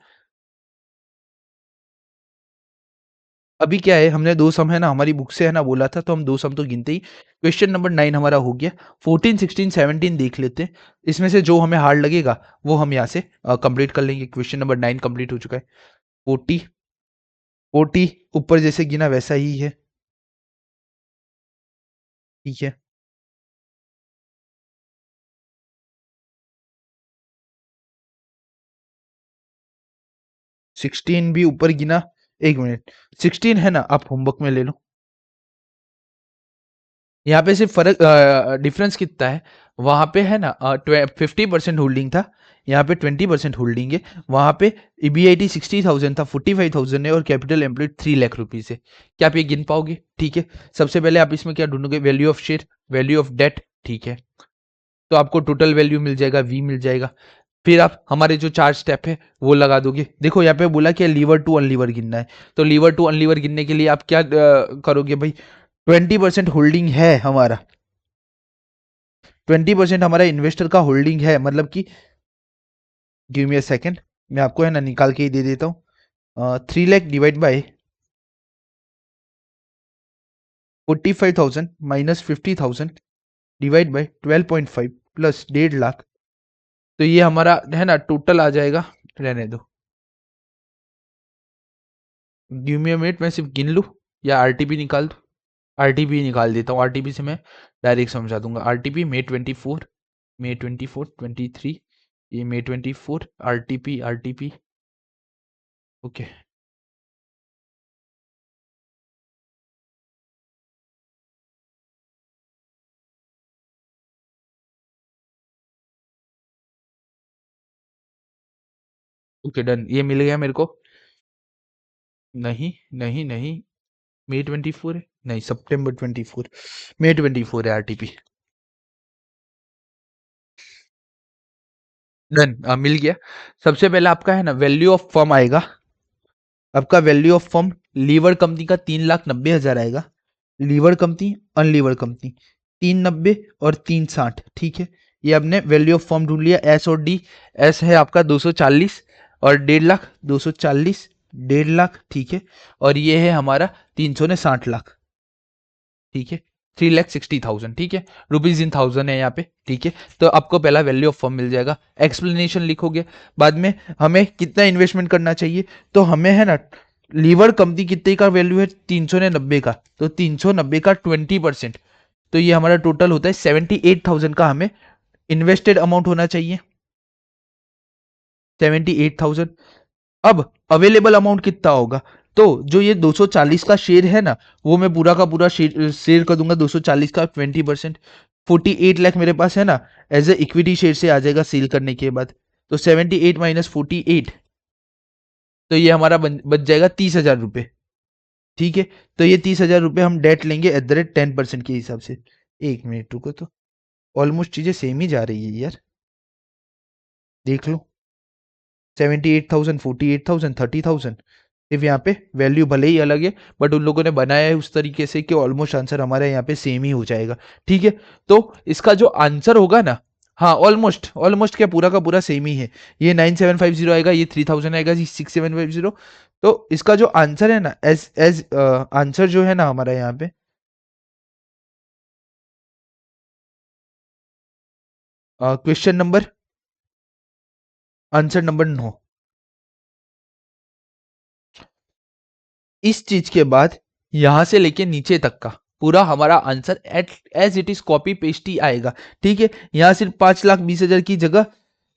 अभी क्या है, हमने दो सम है ना हमारी बुक से है ना बोला था, तो हम दो सम तो गिनते ही। क्वेश्चन नंबर 9 हमारा हो गया। 14 16 17 देख लेते हैं, इसमें से जो हमें हार्ड लगेगा वो हम यहाँ से कंप्लीट कर लेंगे। क्वेश्चन नंबर 9 कंप्लीट हो चुका है। 40, 40 ऊपर जैसे गिना वैसा ही है। ठीक है, 16 भी ऊपर गिना। एक मिनट, 16 है ना, आप होमवर्क में ले लो। यहाँ पे सिर्फ फर्क, डिफरेंस कितना है? वहां पे है ना 50% होल्डिंग था, यहाँ पे 20% होल्डिंग है। वहां पे ईबीआईटी 60,000 था, 45,000 है, और कैपिटल एम्प्लॉयड 3 लाख रुपीज है। क्या आप ये गिन पाओगे? ठीक है, सबसे पहले आप इसमें क्या ढूंढोगे? Value of share, value of debt. ठीक है, तो आपको टोटल वैल्यू मिल जाएगा, वी मिल जाएगा। फिर आप हमारे जो चार स्टेप है वो लगा दोगे। देखो यहाँ पे बोला कि लीवर टू अनलीवर गिनना है, तो लीवर टू अनलीवर गिनने के लिए आप क्या करोगे भाई? 20% होल्डिंग है हमारा, 20% हमारा इन्वेस्टर का होल्डिंग है, मतलब कि, गिव मी अ सेकेंड, मैं आपको है ना निकाल के ही दे देता हूँ। 3 lakh divide by 45,000 minus 50,000 divide by 12.5 plus 1.5 lakh. तो ये हमारा है ना टोटल आ जाएगा। रहने दो, गिव मी अ मिनट, मैं सिर्फ गिन लूँ या आरटीपी निकाल दूँ? आरटीपी निकाल देता हूँ, आरटीपी से मैं डायरेक्ट समझा दूंगा। आरटीपी मे 24, मे 24 23, ये मे 24, RTP RTP. Okay, okay done, ये मिल गया मेरे को। नहीं नहीं नहीं, मे 24 है, नहीं September 24, मे 24 है आरटीपी। डन, मिल गया। सबसे पहले आपका है ना वैल्यू ऑफ फर्म आएगा। आपका value of firm lever company का 3,90,000 आएगा, लीवर कंपनी अनलीवर कंपनी 390 और 360, ठीक है। ये आपने वैल्यू ऑफ फर्म ढूंढ लिया। एस और डी, एस है आपका 240 और 1.5 लाख, 240 1.5 लाख, ठीक है। और ये है हमारा 360 लाख, ठीक है। 3,60,000, ठीक है। रुपीज इन थाउजेंड है यहाँ पे, ठीक है। तो आपको पहला वैल्यू ऑफ फर्म मिल जाएगा, एक्सप्लेनेशन लिखोगे। बाद में हमें कितना इन्वेस्टमेंट करना चाहिए, तो हमें है ना लीवर कंपनी कितने का वैल्यू है 390 का, तो 390 का 20%, तो ये हमारा टोटल होता है 78,000 का हमें इन्वेस्टेड अमाउंट होना चाहिए, 78,000। अब अवेलेबल अमाउंट कितना होगा, तो जो ये 240 का शेयर है ना, वो मैं पूरा का पूरा शेयर कर दूंगा 240 का 20%, 48 लाख मेरे पास है ना, एज ए इक्विटी शेयर से आ जाएगा सेल करने के बाद। तो 78 माइनस 48, तो ये हमारा बच जाएगा 30,000 रुपये, ठीक है। तो ये 30,000 रुपये हम डेट लेंगे एट द रेट 10% के हिसाब से। एक मिनट रुको, तो ऑलमोस्ट चीजें सेम ही जा रही है यार, देख लो। 78,000, 48,000, 30,000, सिर्फ यहाँ पे वैल्यू भले ही अलग है, बट उन लोगों ने बनाया है उस तरीके से कि ऑलमोस्ट आंसर हमारा यहाँ पे सेम ही हो जाएगा, ठीक है। तो इसका जो आंसर होगा ना, हाँ ऑलमोस्ट ऑलमोस्ट क्या पूरा का पूरा सेम ही है। ये 9,750 आएगा, ये 3,000 आएगा, ये 6,750। तो इसका जो आंसर है ना, एज एज आंसर जो है ना हमारा यहाँ पे, क्वेश्चन नंबर, आंसर नंबर 9। इस चीज के बाद यहां से लेके नीचे तक का पूरा हमारा answer as it is copy paste ही आएगा, ठीक है। यहां सिर्फ 5,20,000 की जगह,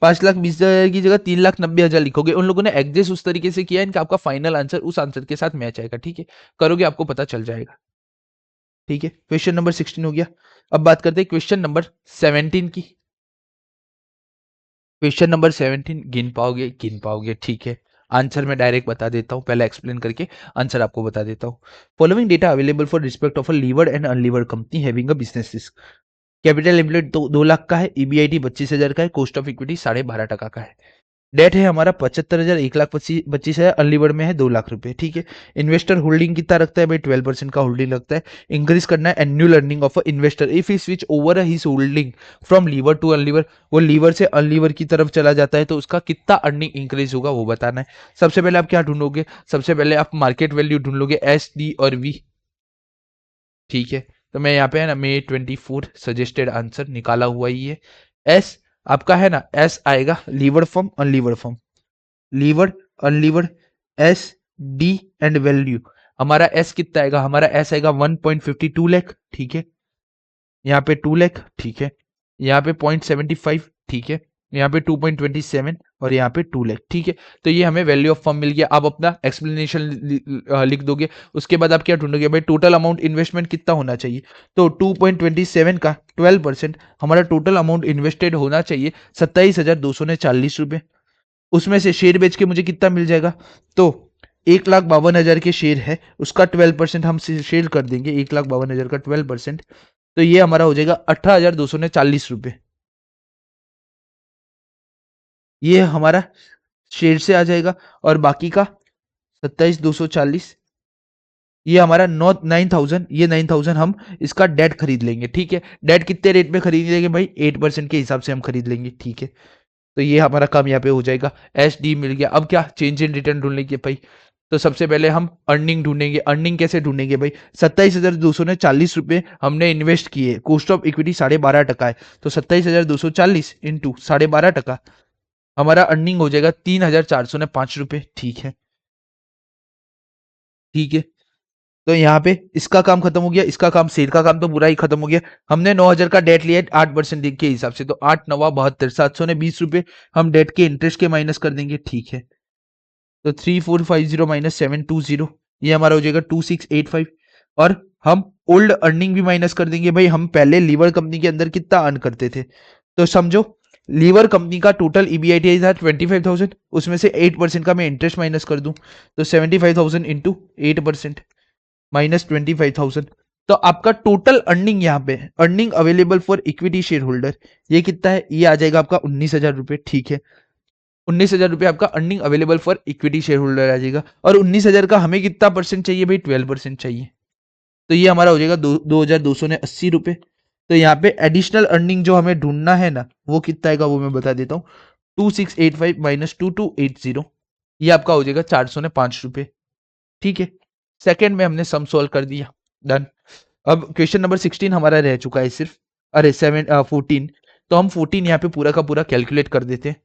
5,20,000 की जगह 3,90,000 लिखोगे। उन लोगों ने एडजस्ट उस तरीके से किया है कि आपका फाइनल आंसर उस आंसर के साथ मैच आएगा, ठीक है। करोगे आपको पता चल जाएगा, ठीक है। क्वेश्चन नंबर 16 हो गया। अब बात करते हैं क्वेश्चन नंबर 17 की। क्वेश्चन नंबर 17 गिन पाओगे, गिन पाओगे, ठीक है। आंसर मैं डायरेक्ट बता देता हूं, पहले एक्सप्लेन करके आंसर आपको बता देता हूं। Following data available for respect of a levered and unlevered company having a business risk. Capital employed 2 lakh का है, ईबीआईटी 25,000 का है, कॉस्ट ऑफ इक्विटी 12.5% का है। डेट है हमारा 75,000, 1,25,000, अनलीवर्ड में है 2 लाख रुपए, ठीक है। इन्वेस्टर होल्डिंग कितना रखता है भाई, 12% का होल्डिंग रखता है। इंक्रीज करना है annual earning of investor if he switch over his holding from Lever to Unlever, वो लीवर से अनलीवर की तरफ चला जाता है तो उसका कितना अर्निंग इंक्रीज होगा वो बताना है। सबसे पहले आप क्या ढूंढोगे, सबसे पहले आप मार्केट वैल्यू ढूंढ लोगे, एस डी और वी, ठीक है। तो मैं यहाँ पे है ना May 24 सजेस्टेड आंसर निकाला हुआ ही है। एस आपका है ना, एस आएगा Lever form Unlever form, Lever Unlever, S D and value. हमारा एस कितना आएगा, हमारा एस आएगा 1.52 लाख, ठीक है। यहाँ पे 2 लाख, ठीक है। यहाँ पे 0.75, ठीक है। यहाँ पे 2.27 और यहाँ पे 2 लाख, ठीक है। तो ये हमें वैल्यू ऑफ फर्म मिल गया। आप अपना एक्सप्लेनेशन लिख दोगे। उसके बाद आप क्या ढूंढोगे भाई, टोटल अमाउंट इन्वेस्टमेंट कितना होना चाहिए, तो 2.27 का 12%, हमारा टोटल अमाउंट इन्वेस्टेड होना चाहिए 27,240 रुपये। उसमें से शेयर बेच के मुझे कितना मिल जाएगा, तो 1,52,000 के शेयर है, उसका 12% हम शेयर कर देंगे, 1,52,000 का 12%, तो ये हमारा हो जाएगा 18,240 रुपये। ये हमारा शेयर से आ जाएगा। और बाकी का 27,240, ये हमारा 9,000, ये 9,000 हम इसका डेट खरीद लेंगे, ठीक है। डेट कितने रेट में खरीद लेंगे भाई, 8% के हिसाब से हम खरीद लेंगे, ठीक है। तो ये हमारा काम यहाँ पे हो जाएगा, एस डी मिल गया। अब क्या चेंज इन रिटर्न ढूंढ लेंगे भाई, तो सबसे पहले हम अर्निंग ढूंढेंगे। अर्निंग कैसे ढूंढेंगे भाई, 27,240 हमने इन्वेस्ट किए, कॉस्ट ऑफ इक्विटी 12.5% है, तो 27,240 इंटू 12.5%, हमारा अर्निंग हो जाएगा 3,405 रुपये, ठीक है, ठीक है। तो यहाँ पे इसका काम खत्म हो गया, इसका काम, सेल का काम तो पूरा ही खत्म हो गया। हमने 9,000 का डेट लिया 8% के हिसाब से, तो 8 9 72, 720 रुपये हम डेट के इंटरेस्ट के माइनस कर देंगे, ठीक है। तो 3,450 माइनस 720, ये हमारा हो जाएगा 2,685। और हम ओल्ड अर्निंग भी माइनस कर देंगे भाई, हम पहले लीवर कंपनी के अंदर कितना अर्न करते थे, तो समझो लीवर कंपनी का टोटल ईबीआईटी था 25,000, उसमें से 8% का मैं इंटरेस्ट माइनस कर दूं, तो 75,000 इंटू 8% माइनस 25,000। तो आपका टोटल अर्निंग यहाँ पे, earning available for equity share holder, ये कितना है, ये आ जाएगा आपका 19,000 रुपये, ठीक है। 19,000 रुपये आपका earning available for equity share holder आ जाएगा। और 19,000 का हमें कितना परसेंट चाहिए भाई? 12% चाहिए। तो ये हमारा हो जाएगा 2,280 रुपये। तो यहाँ पे एडिशनल अर्निंग जो हमें ढूंढना है ना, वो कितना आएगा वो मैं बता देता हूँ। 2685 माइनस 2280, ये आपका हो जाएगा 405 रुपये। ठीक है, सेकंड में हमने सम सॉल्व कर दिया, डन। अब क्वेश्चन नंबर 16 हमारा रह चुका है सिर्फ, अरे 14। तो हम 14 यहाँ पे पूरा का पूरा कैलकुलेट कर देते हैं,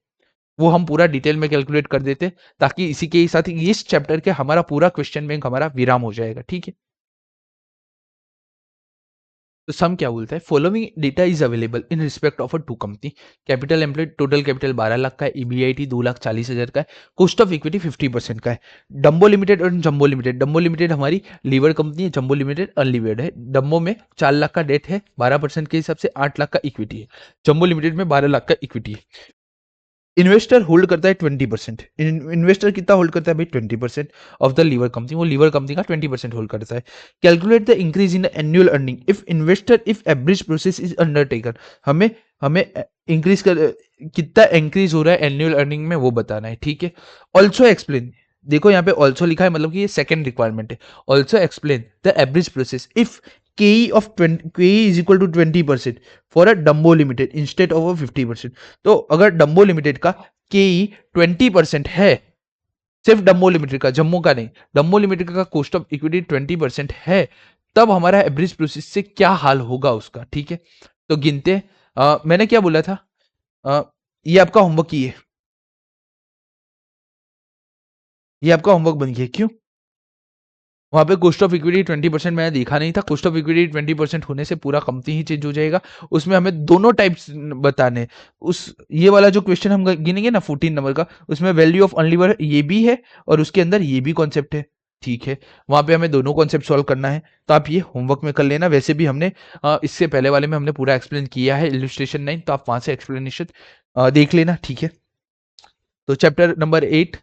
वो हम पूरा डिटेल में कैलकुलेट कर देते हैं, ताकि इसी के साथ इस चैप्टर के हमारा पूरा क्वेश्चन बैंक हमारा विराम हो जाएगा। ठीक है, तो सम क्या बोलता है? Following data is available in respect of a two company. Capital employed, total capital 12 lakh का है, ईबीआईटी 2,40,000 का है, कॉस्ट ऑफ इक्विटी 50% का है। डम्बो लिमिटेड और जम्बो लिमिटेड, डम्बो लिमिटेड हमारी लीवर कंपनी है, जम्बो लिमिटेड अनलीवर्ड है। डम्बो में 4 लाख का डेट है, 12% के हिसाब से 8 लाख का इक्विटी है। जम्बो लिमिटेड में 12 लाख का इक्विटी है। इन्वेस्टर होल्ड करता है 20%। इन्वेस्टर कितना होल्ड करता है भाई? 20% ऑफ द लीवर कंपनी, वो लीवर कंपनी का 20% होल्ड करता है। Calculate the increase in annual earning if investor if average process is undertaken. हमें हमें इंक्रीज कर कितना इंक्रीज हो रहा है एनुअल अर्निंग में, वो बताना है। ठीक है, ऑल्सो एक्सप्लेन, देखो यहाँ पे ऑल्सो लिखा है, मतलब कि ये सेकंड रिक्वायरमेंट है। Also explain the average process if KE of 20 KE is equal to 20% for a Dumbo Limited instead of a 50%। तो अगर डम्बो लिमिटेड का KE 20% है, सिर्फ डम्बो लिमिटेड का, जम्मू का नहीं, डम्बो लिमिटेड का कॉस्ट ऑफ इक्विटी 20% है, तब हमारा एवरेज प्रोसेस से क्या हाल होगा उसका। ठीक है, तो गिनते मैंने क्या बोला था, अ, ये आपका होमवर्क ही है, ये आपका होमवर्क बन गया। क्यों? वहां पे कॉस्ट ऑफ इक्विटी 20% मैंने देखा नहीं था। कॉस्ट ऑफ इक्विटी 20% होने से पूरा कंपनी ही चेंज हो जाएगा। उसमें हमें दोनों टाइप्स बताने, उस ये वाला जो क्वेश्चन हम गिनेंगे ना 14 नंबर का, उसमें वैल्यू ऑफ अनलीवर ये भी है और उसके अंदर ये भी कॉन्सेप्ट है। ठीक है, वहां पे हमें दोनों कॉन्सेप्ट सॉल्व करना है, तो आप ये होमवर्क में कर लेना। वैसे भी हमने इससे पहले वाले में हमने पूरा एक्सप्लेन किया है इलस्ट्रेशन 9, तो आप वहां से एक्सप्लेनेशन देख लेना। ठीक है, तो चैप्टर नंबर 8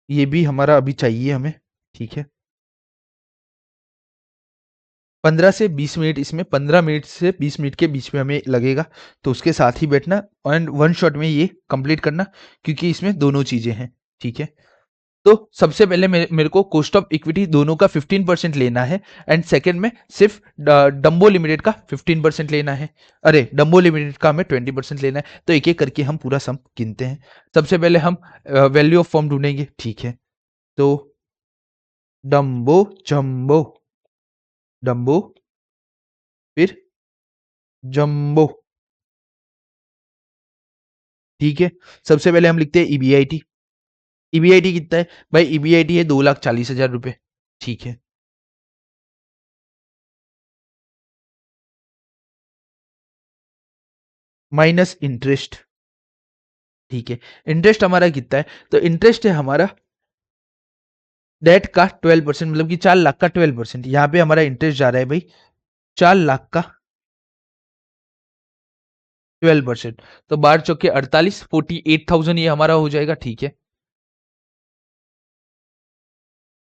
ये भी हमारा अभी चाहिए हमें। ठीक है, 15 से 20 मिनट, इसमें 15 मिनट से 20 मिनट के बीच में हमें लगेगा, तो उसके साथ ही बैठना एंड वन शॉट में ये कंप्लीट करना, क्योंकि इसमें दोनों चीजें हैं। ठीक है, तो सबसे पहले मेरे को कॉस्ट ऑफ इक्विटी दोनों का 15% लेना है, एंड सेकंड में सिर्फ डम्बो लिमिटेड का 15% लेना है, अरे डम्बो लिमिटेड का हमें 20% लेना है। तो एक एक करके हम पूरा सम गिनते हैं। सबसे पहले हम वैल्यू ऑफ फर्म ढूंढेंगे। ठीक है, तो डम्बो, जम्बो, डम्बो, फिर जम्बो। ठीक है, सबसे पहले हम लिखते हैं ईबीआईटी। ईबीआईटी कितना है भाई? ईबीआईटी है 2,40,000 रुपए। ठीक है, माइनस इंटरेस्ट। ठीक है, इंटरेस्ट हमारा कितना है? तो इंटरेस्ट है हमारा डेट का 12%, मतलब कि 4 लाख का 12%। यहां पे हमारा इंटरेस्ट जा रहा है भाई 4 लाख का 12%। तो 12 चौके 48, 48,000 ये हमारा हो जाएगा। ठीक है,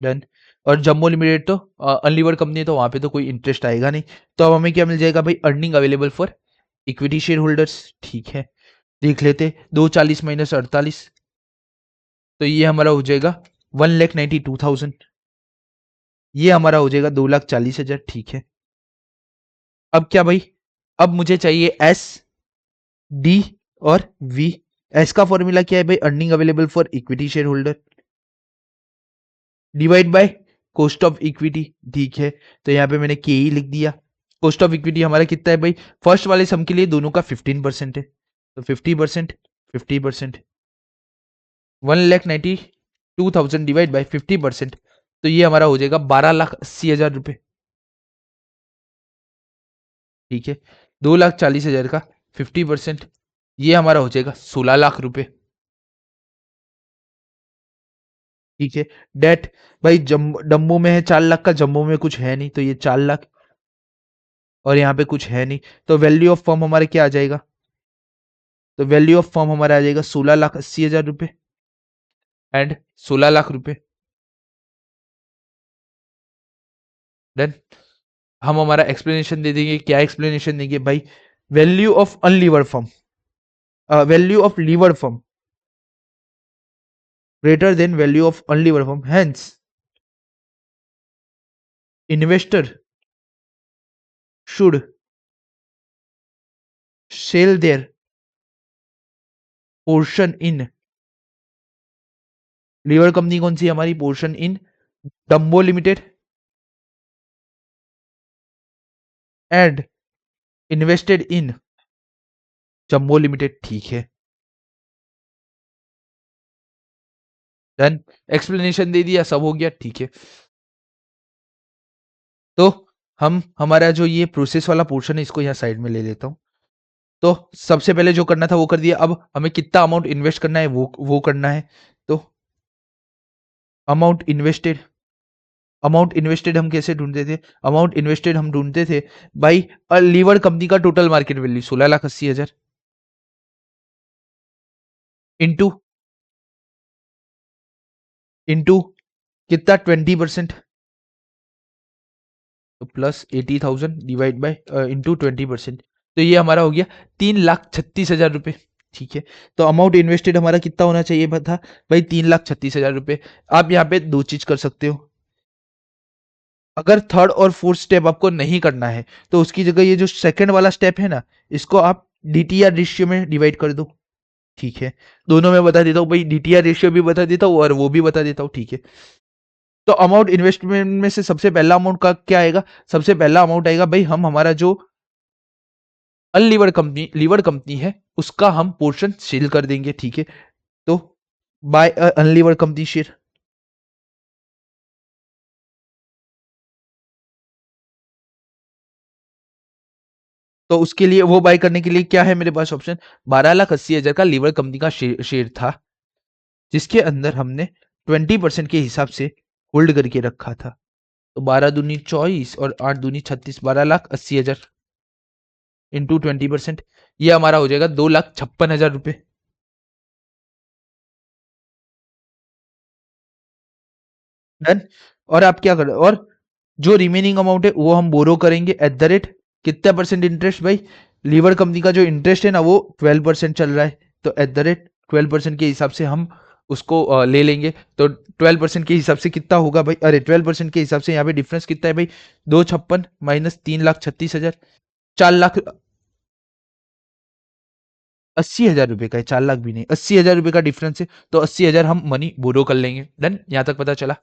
डन। और जम्बो लिमिटेड तो अनलीवर्ड कंपनी है, तो वहां पे तो कोई इंटरेस्ट आएगा नहीं। तो अब हमें क्या मिल जाएगा भाई? Earning available for equity share holders. ठीक है, देख लेते, 240 माइनस 48, तो ये हमारा हो जाएगा 1,92,000। ये हमारा हो जाएगा 2,40,000। ठीक है, अब क्या भाई? अब मुझे चाहिए एस, डी और वी। एस का फॉर्मूला क्या है भाई? Earning available for equity share holder divide by cost of equity. ठीक है, तो यहाँ पे मैंने के ही लिख दिया। कॉस्ट ऑफ इक्विटी हमारा कितना है भाई? फर्स्ट वाले सम के लिए दोनों का 15% है, तो 50%, 50%, 1,92,000 डिवाइड बाई 50%, तो ये हमारा हो जाएगा 12,80,000 रुपये। ठीक है, 2,40,000 का 50%, ये हमारा हो जाएगा 16 लाख रुपए। ठीक है, डेट भाई डम्बो में है 4 लाख का, जम्बो में कुछ है नहीं, तो ये 4 लाख, और यहाँ पे कुछ है नहीं, तो वैल्यू ऑफ फर्म हमारे क्या आ जाएगा? तो वैल्यू ऑफ फर्म हमारा आ जाएगा 16,80,000 रुपये एंड 16 लाख रुपए। डन। हम हमारा एक्सप्लेनेशन दे देंगे। क्या एक्सप्लेनेशन देंगे भाई? Value of unlevered firm, value of levered firm, greater than value of unlevered firm. Hence, investor should sell their portion in lever company कौन सी है हमारी? Portion in Dumbo Limited and invested in Jumbo Limited. ठीक है, done. Explanation दे दिया, सब हो गया, ठीक है। तो हम हमारा जो ये प्रोसेस वाला पोर्शन है इसको यहाँ साइड में ले लेता हूं। तो सबसे पहले जो करना था वो कर दिया। अब हमें कितना अमाउंट इन्वेस्ट करना है वो करना है। तो अमाउंट इन्वेस्टेड, अमाउंट इन्वेस्टेड हम कैसे ढूंढते थे? अमाउंट इन्वेस्टेड हम ढूंढते थे भाई लीवर कंपनी का total market value 16,80,000 into into कितना? 20%, तो प्लस 80,000 डिवाइड बाय इंटू 20%, तो ये हमारा हो गया 3,36,000 रुपए। ठीक है, तो अमाउंट इन्वेस्टेड हमारा कितना होना चाहिए था भाई? 3,36,000 रुपए। आप यहाँ पे दो चीज कर सकते हो। अगर थर्ड और फोर्थ स्टेप आपको नहीं करना है तो उसकी जगह ये जो सेकंड वाला स्टेप है ना, इसको आप डीटीआर रेशियो में डिवाइड कर दो। ठीक है, दोनों में बता देता हूँ भाई, डीटीआर रेशियो भी बता देता हूँ और वो भी बता देता हूँ। ठीक है, तो अमाउंट इन्वेस्टमेंट में से सबसे पहला अमाउंट का क्या आएगा? सबसे पहला अमाउंट आएगा भाई, हम हमारा जो अनलीवर्ड कंपनी लीवर्ड कंपनी है उसका हम पोर्शन सेल कर देंगे। ठीक है, तो बाय अनलीवर्ड कंपनी शेयर। तो उसके लिए वो बाय करने के लिए क्या है मेरे पास ऑप्शन? 12,80,000 का लीवर कंपनी का शेयर था जिसके अंदर हमने 20% के हिसाब से होल्ड करके रखा था। तो 12 दूनी 24 और 8 दूनी 36, 12,80,000 इंटू 20%, ये हमारा हो जाएगा 2,56,000 रुपए। डन। और आप क्या करो, और जो रिमेनिंग अमाउंट है वो हम बोरो करेंगे एट द रेट कितना परसेंट इंटरेस्ट भाई? लीवर कंपनी का जो इंटरेस्ट है ना वो 12% चल रहा है, तो एट द रेट 12% के हिसाब से हम उसको ले लेंगे। तो 12% के हिसाब से कितना होगा भाई? अरे 12% के हिसाब से यहाँ पे डिफरेंस कितना है भाई? 256 माइनस 3,36,000, 4,80,000 रुपए का है, 4 लाख भी नहीं, 80,000 रुपए का डिफरेंस है। तो 80,000 हम मनी बोरो कर लेंगे। डन, यहां तक पता चला?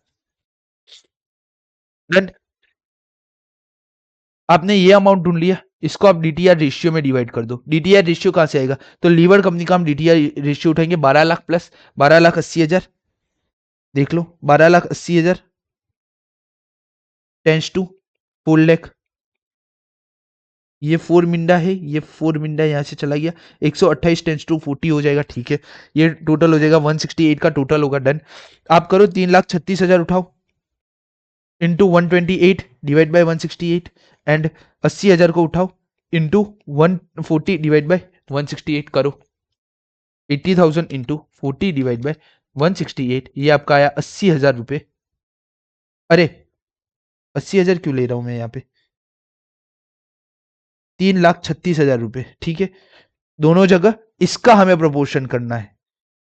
डन। आपने ये अमाउंट ढूंढ लिया, इसको आप डीटीआर रेशियो में डिवाइड कर दो। डीटीआर रेशियो कहां से आएगा? तो लीवर कंपनी का हम डीटीआर रेशियो उठाएंगे 12 लाख प्लस 12,80,000। देख लो, 12,80,000 टेंस टू 4 लाख। ये 4 मिंडा है, ये 4 मिंडा यहाँ से चला गया, 128 टेंस टू 40 हो जाएगा। ठीक है, ये टोटल हो जाएगा 168 का टोटल होगा। डन। आप करो 3,36,000 उठाओ इंटू 128 डिवाइड बाई 168 एंड 80,000 को उठाओ इंटू 140 डिवाइड बाई 168 करो। 80,000 इंटू 40 डिवाइड बाई 168, ये आपका आया 80,000 रुपए। अरे 80,000 क्यों ले रहा हूं मैं यहाँ पे? 3,36,000 रुपए। ठीक है, दोनों जगह इसका हमें प्रपोर्शन करना है,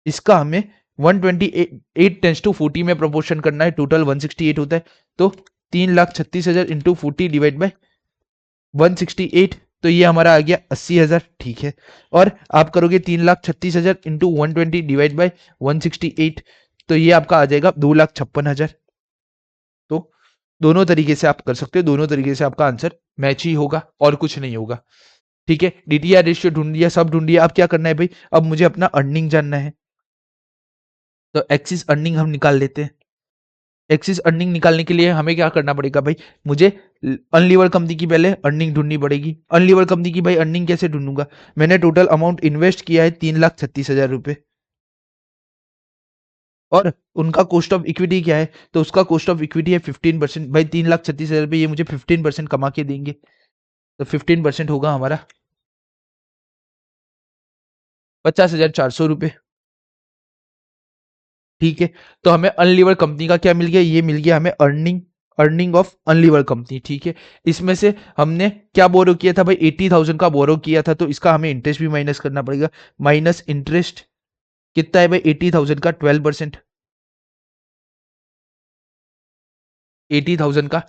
इसका हमें 128 टेंस टू 40 में प्रपोर्शन करना है। टोटल 168 होता है, तो 3,36,000 इंटू 40 डिवाइड बाई 168, तो ये हमारा आ गया 80,000। ठीक है, और आप करोगे 3,36,000 इंटू 120 डिवाइड बाई 168, तो ये आपका आ जाएगा 2,56,000। तो दोनों तरीके से आप कर सकते हो, दोनों तरीके से आपका आंसर मैच ही होगा और कुछ नहीं होगा। ठीक है, डीटीआर रेशियो ढूंढ लिया, सब ढूंढ लिया। अब क्या करना है भाई? अब मुझे अपना अर्निंग जानना है, तो एक्सिस अर्निंग हम निकाल लेते हैं। एक्सिस अर्निंग निकालने के लिए हमें क्या करना पड़ेगा भाई? मुझे अनलीवर कंपनी की पहले अर्निंग ढूंढनी पड़ेगी। अनलीवर कंपनी की भाई अर्निंग कैसे ढूंढूंगा? मैंने टोटल अमाउंट इन्वेस्ट किया है 3,36,000 रुपए, और उनका कॉस्ट ऑफ इक्विटी क्या है? तो उसका कॉस्ट ऑफ इक्विटी है 15%। भाई 3,36,000 रुपए ये मुझे 15% कमा के देंगे, तो 15% होगा हमारा 50,400 रुपए। ठीक है, तो हमें अनलीवर कंपनी का क्या मिल गया? ये मिल गया हमें earning, earning of Unlever company. ठीक है, इसमें से हमने क्या बोरो किया था भाई? 80,000 का बोरो किया था, तो इसका हमें इंटरेस्ट भी माइनस करना पड़ेगा। माइनस इंटरेस्ट कितना है भाई? 80,000 का 12%। 80,000 का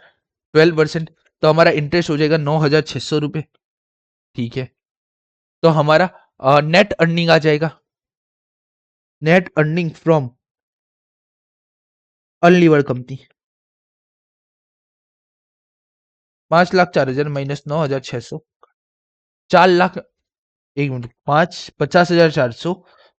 12%, तो हमारा इंटरेस्ट हो जाएगा 9,600 रुपये। ठीक है, तो हमारा नेट अर्निंग आ जाएगा, net earning from unlevered company 5,04,000 minus 9,600, 4 lakh, एक मिनट, 50,400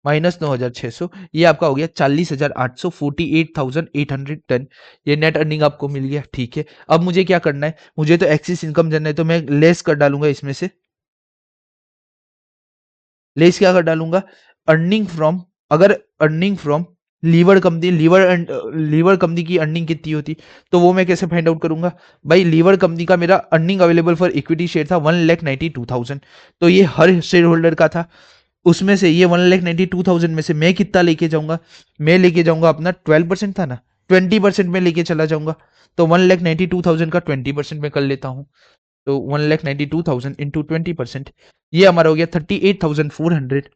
माइनस 9,600, ये आपका हो गया 40,800, 48,810। ये नेट अर्निंग आपको मिल गया। ठीक है, अब मुझे क्या करना है, मुझे तो एक्सिस इनकम जानना है, तो मैं लेस कर डालूंगा इसमें से, लेस क्या कर डालूंगा, अर्निंग फ्रॉम, अगर earning from liver company, lever company की अर्निंग कितनी होती, तो वो मैं कैसे फाइंड आउट करूंगा। भाई लीवर कंपनी का मेरा earning available for equity share था 1,92,000, तो ये हर शेयर होल्डर का था। उसमें से ये 1,92,000 में से मैं कितना लेके जाऊंगा, मैं लेके जाऊंगा अपना 12% था ना, 20% में लेके चला जाऊंगा। तो 1,92,000 का 20% में कर लेता हूँ, तो 1,92,000 इंटू 20%, ये हमारा हो गया 38,400।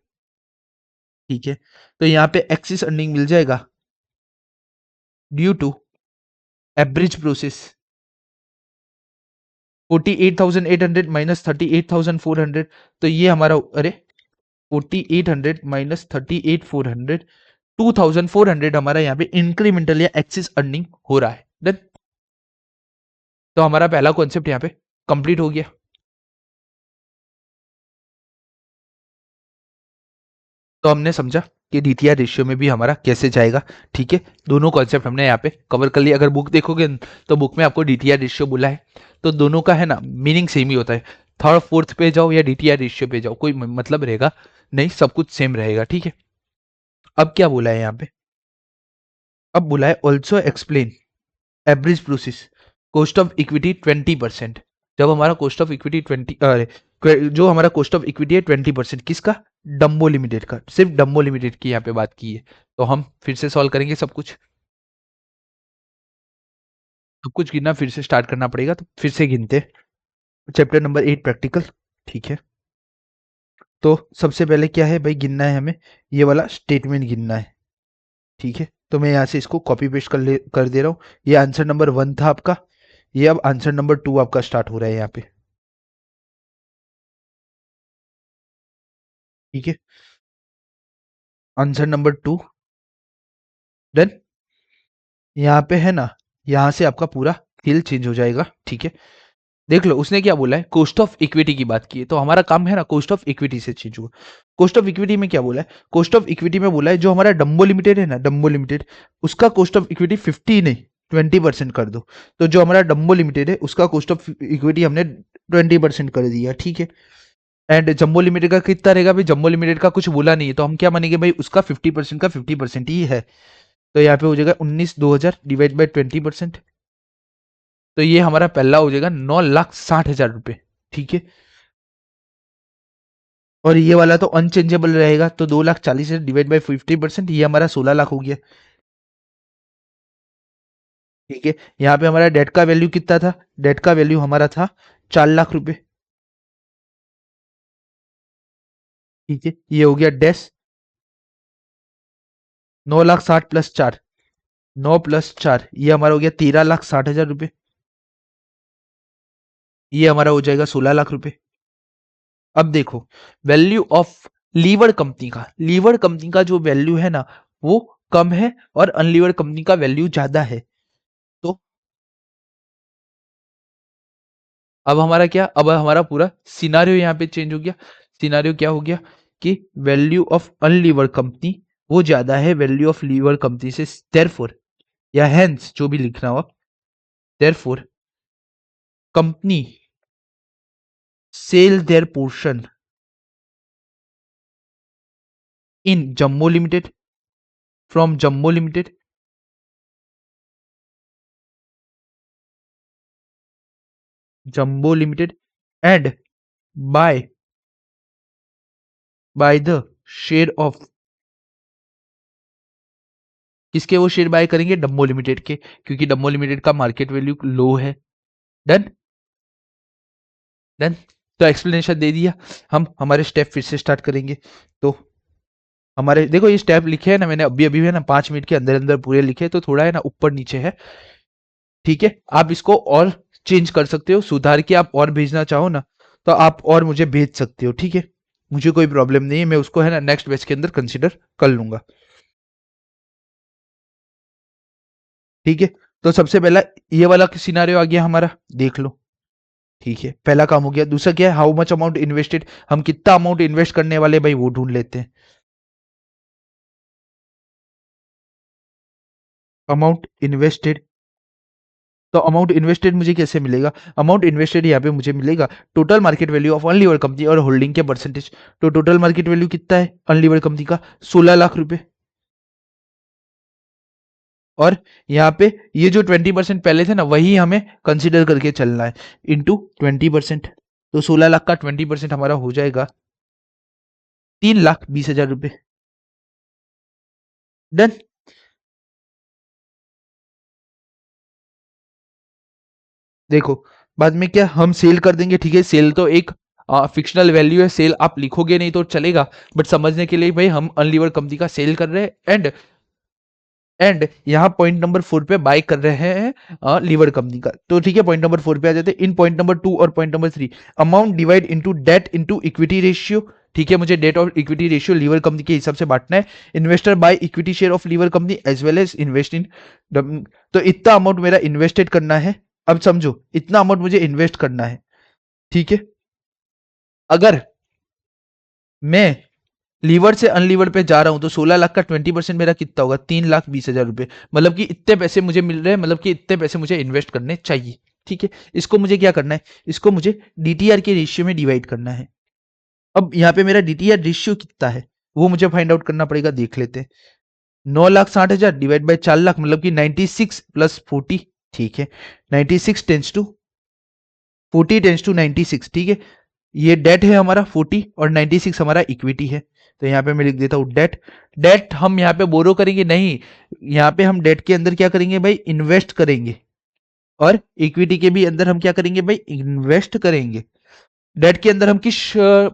ठीक है, तो यहाँ पे एक्सिस अर्निंग मिल जाएगा due to average process 48,800 minus 38,400, तो ये हमारा, अरे 4800 माइनस 38,400, 2,400 हमारा यहाँ पे इंक्रीमेंटल या एक्सिस अर्निंग हो रहा है। डन, तो हमारा पहला कॉन्सेप्ट यहाँ पे कंप्लीट हो गया। तो हमने समझा कि डीटीआर रेशियो में भी हमारा कैसे जाएगा। ठीक है, दोनों कॉन्सेप्ट हमने यहाँ पे कवर कर लिया। अगर बुक देखोगे तो बुक में आपको डीटीआर रेशियो बोला है, तो दोनों का है ना मीनिंग सेम ही होता है। थर्ड फोर्थ पे जाओ या डीटीआर रेशियो पे जाओ, कोई मतलब रहेगा नहीं, सब कुछ सेम रहेगा। ठीक है, अब क्या बोला है यहाँ पे, अब बोला है also explain average process cost of equity 20%। जब हमारा कॉस्ट ऑफ इक्विटी 20, जो हमारा कॉस्ट ऑफ इक्विटी है 20%, किसका, डम्बो लिमिटेड का, सिर्फ डम्बो लिमिटेड की यहाँ पे बात की है। तो हम फिर से सॉल्व करेंगे सब कुछ गिनना फिर से स्टार्ट करना पड़ेगा, तो फिर से गिनते। Chapter number 8 practical. ठीक है, तो सबसे पहले क्या है भाई, गिनना है हमें, ये वाला स्टेटमेंट गिनना है। ठीक है, तो मैं यहाँ से इसको कॉपी पेस्ट कर दे रहा हूँ। ये आंसर नंबर 1 था आपका, ये अब आंसर नंबर 2 आपका स्टार्ट हो रहा है यहाँ पे। ठीक है, आंसर नंबर 2 डन। यहाँ पे है ना, यहाँ से आपका पूरा खेल चेंज हो जाएगा। ठीक है, देख लो उसने क्या बोला है, कॉस्ट ऑफ इक्विटी की बात की है, तो हमारा काम है ना कॉस्ट ऑफ इक्विटी से चेंज हुआ। कॉस्ट ऑफ इक्विटी में क्या बोला है, कॉस्ट ऑफ इक्विटी में बोला है जो हमारा डम्बो लिमिटेड है ना, डम्बो लिमिटेड, उसका कॉस्ट ऑफ इक्विटी 50 नहीं 20% कर दो। तो जो हमारा डम्बो लिमिटेड है उसका कॉस्ट ऑफ इक्विटी हमने 20% कर दिया। ठीक है, एंड जम्बो लिमिटेड का कितना रहेगा भाई, जम्बो लिमिटेड का कुछ बोला नहीं है, तो हम क्या मानेंगे भाई, उसका 50% का 50% ही है। तो यहाँ पे हो जाएगा 19,2,000 डिवाइड बाई 20%, तो ये हमारा पहला हो जाएगा 9,60,000 रुपये। ठीक है, और ये वाला तो अनचेंजेबल रहेगा, तो 2,40,000 डिवाइड बाई 50%, ये हमारा 16 लाख हो गया। ठीक है, यहाँ पे हमारा डेट का वैल्यू कितना था, डेट का वैल्यू हमारा था 4 लाख रुपए। ठीक है, ये हो गया डैश 9,60,000 प्लस 4, 9 + 4, ये हमारा हो गया 13,60,000 रुपये। ये हमारा हो जाएगा 16 लाख रुपए। अब देखो वैल्यू ऑफ लीवर कंपनी का, लीवर कंपनी का जो वैल्यू है ना वो कम है, और अनलीवर कंपनी का वैल्यू ज्यादा है। तो अब हमारा क्या, अब हमारा पूरा सिनारियो यहाँ पे चेंज हो गया। सिनारियो क्या हो गया कि वैल्यू ऑफ अनलीवर कंपनी वो ज्यादा है वैल्यू ऑफ लीवर कंपनी से, देयरफॉर या हेंस जो भी लिखना हो आप, therefore company sell their portion in Jumbo Limited, from Jumbo Limited, Jumbo Limited, and buy the share of, किसके वो शेयर बाय करेंगे, डम्बो लिमिटेड के, क्योंकि डम्बो लिमिटेड का मार्केट वैल्यू लो है। डन, डन, तो एक्सप्लेनेशन दे दिया। हम हमारे स्टेप फिर से स्टार्ट करेंगे। तो हमारे देखो ये स्टेप लिखे है ना मैंने अभी अभी, है ना 5 मिनट के अंदर अंदर पूरे लिखे, तो थोड़ा है ना ऊपर नीचे है। ठीक है, आप इसको और चेंज कर सकते हो, सुधार के आप और भेजना चाहो ना तो आप और मुझे भेज सकते हो। ठीक है, मुझे कोई प्रॉब्लम नहीं है, मैं उसको है ना नेक्स्ट बैच के अंदर कंसिडर कर लूंगा। ठीक है, तो सबसे पहला ये वाला सिनारियो आ गया हमारा, देख लो। ठीक है, पहला काम हो गया। दूसरा क्या है, हाउ मच अमाउंट इन्वेस्टेड, हम कितना अमाउंट इन्वेस्ट करने वाले भाई वो ढूंढ लेते हैं। अमाउंट इन्वेस्टेड, तो अमाउंट इन्वेस्टेड मुझे कैसे मिलेगा? अमाउंट इन्वेस्टेड यहाँ पे मुझे मिलेगा total market value of unlevered company और होल्डिंग के परसेंटेज। तो टोटल मार्केट वैल्यू कितना है अनलीवर्ड कंपनी का? 16 लाख रुपए। और यहाँ पे ये जो 20% पहले थे ना वही हमें कंसिडर करके चलना है, इंटू 20%। तो 16 लाख का 20% हमारा हो जाएगा 3,20,000 रुपए। डन। देखो, बाद में क्या हम सेल कर देंगे। ठीक है, सेल तो एक फिक्शनल वैल्यू है, सेल आप लिखोगे नहीं तो चलेगा, बट समझने के लिए भाई हम अनलीवर कंपनी का सेल कर रहे हैं। एंड यहाँ पॉइंट नंबर 4 पे बाय कर रहे हैं लीवर कंपनी का। तो ठीक है, पॉइंट नंबर 4 पे आ जाते हैं। इन पॉइंट नंबर 2 और point number 3, amount divide into debt into equity ratio. ठीक है, मुझे डेट और इक्विटी रेशियो लीवर कंपनी के हिसाब से बांटना है। Investor buy equity share of liver company as well as invest in. तो इतना अमाउंट मेरा इन्वेस्टेड करना है। अब समझो, इतना अमाउंट मुझे इन्वेस्ट करना है। ठीक है, अगर मैं लीवर से अनलीवर पे जा रहा हूं तो 16 लाख का 20% मेरा कितना होगा? 3,20,000 रुपए। मतलब कि इतने पैसे मुझे मिल रहे हैं, मतलब कि इतने पैसे मुझे इन्वेस्ट करने चाहिए। ठीक है, इसको मुझे क्या करना है? इसको मुझे डीटीआर के रेशियो में डिवाइड करना है। अब यहाँ पे मेरा डीटीआर रेशियो कितना है वो मुझे फाइंड आउट करना पड़ेगा, देख लेते हैं। 9,60,000 डिवाइड बाई 4 लाख, मतलब कि 96 प्लस 40। ठीक है, 96 टेंस टू 40 टेंस टू 96। ठीक है, ये डेट है हमारा 40 और 96 हमारा इक्विटी है। तो यहाँ पे मैं लिख देता हूँ डेट। डेट हम यहाँ पे बोरो करेंगे नहीं, यहाँ पे हम डेट के अंदर क्या करेंगे भाई? इन्वेस्ट करेंगे। और इक्विटी के भी अंदर हम क्या करेंगे भाई? इन्वेस्ट करेंगे। डेट के अंदर हम किस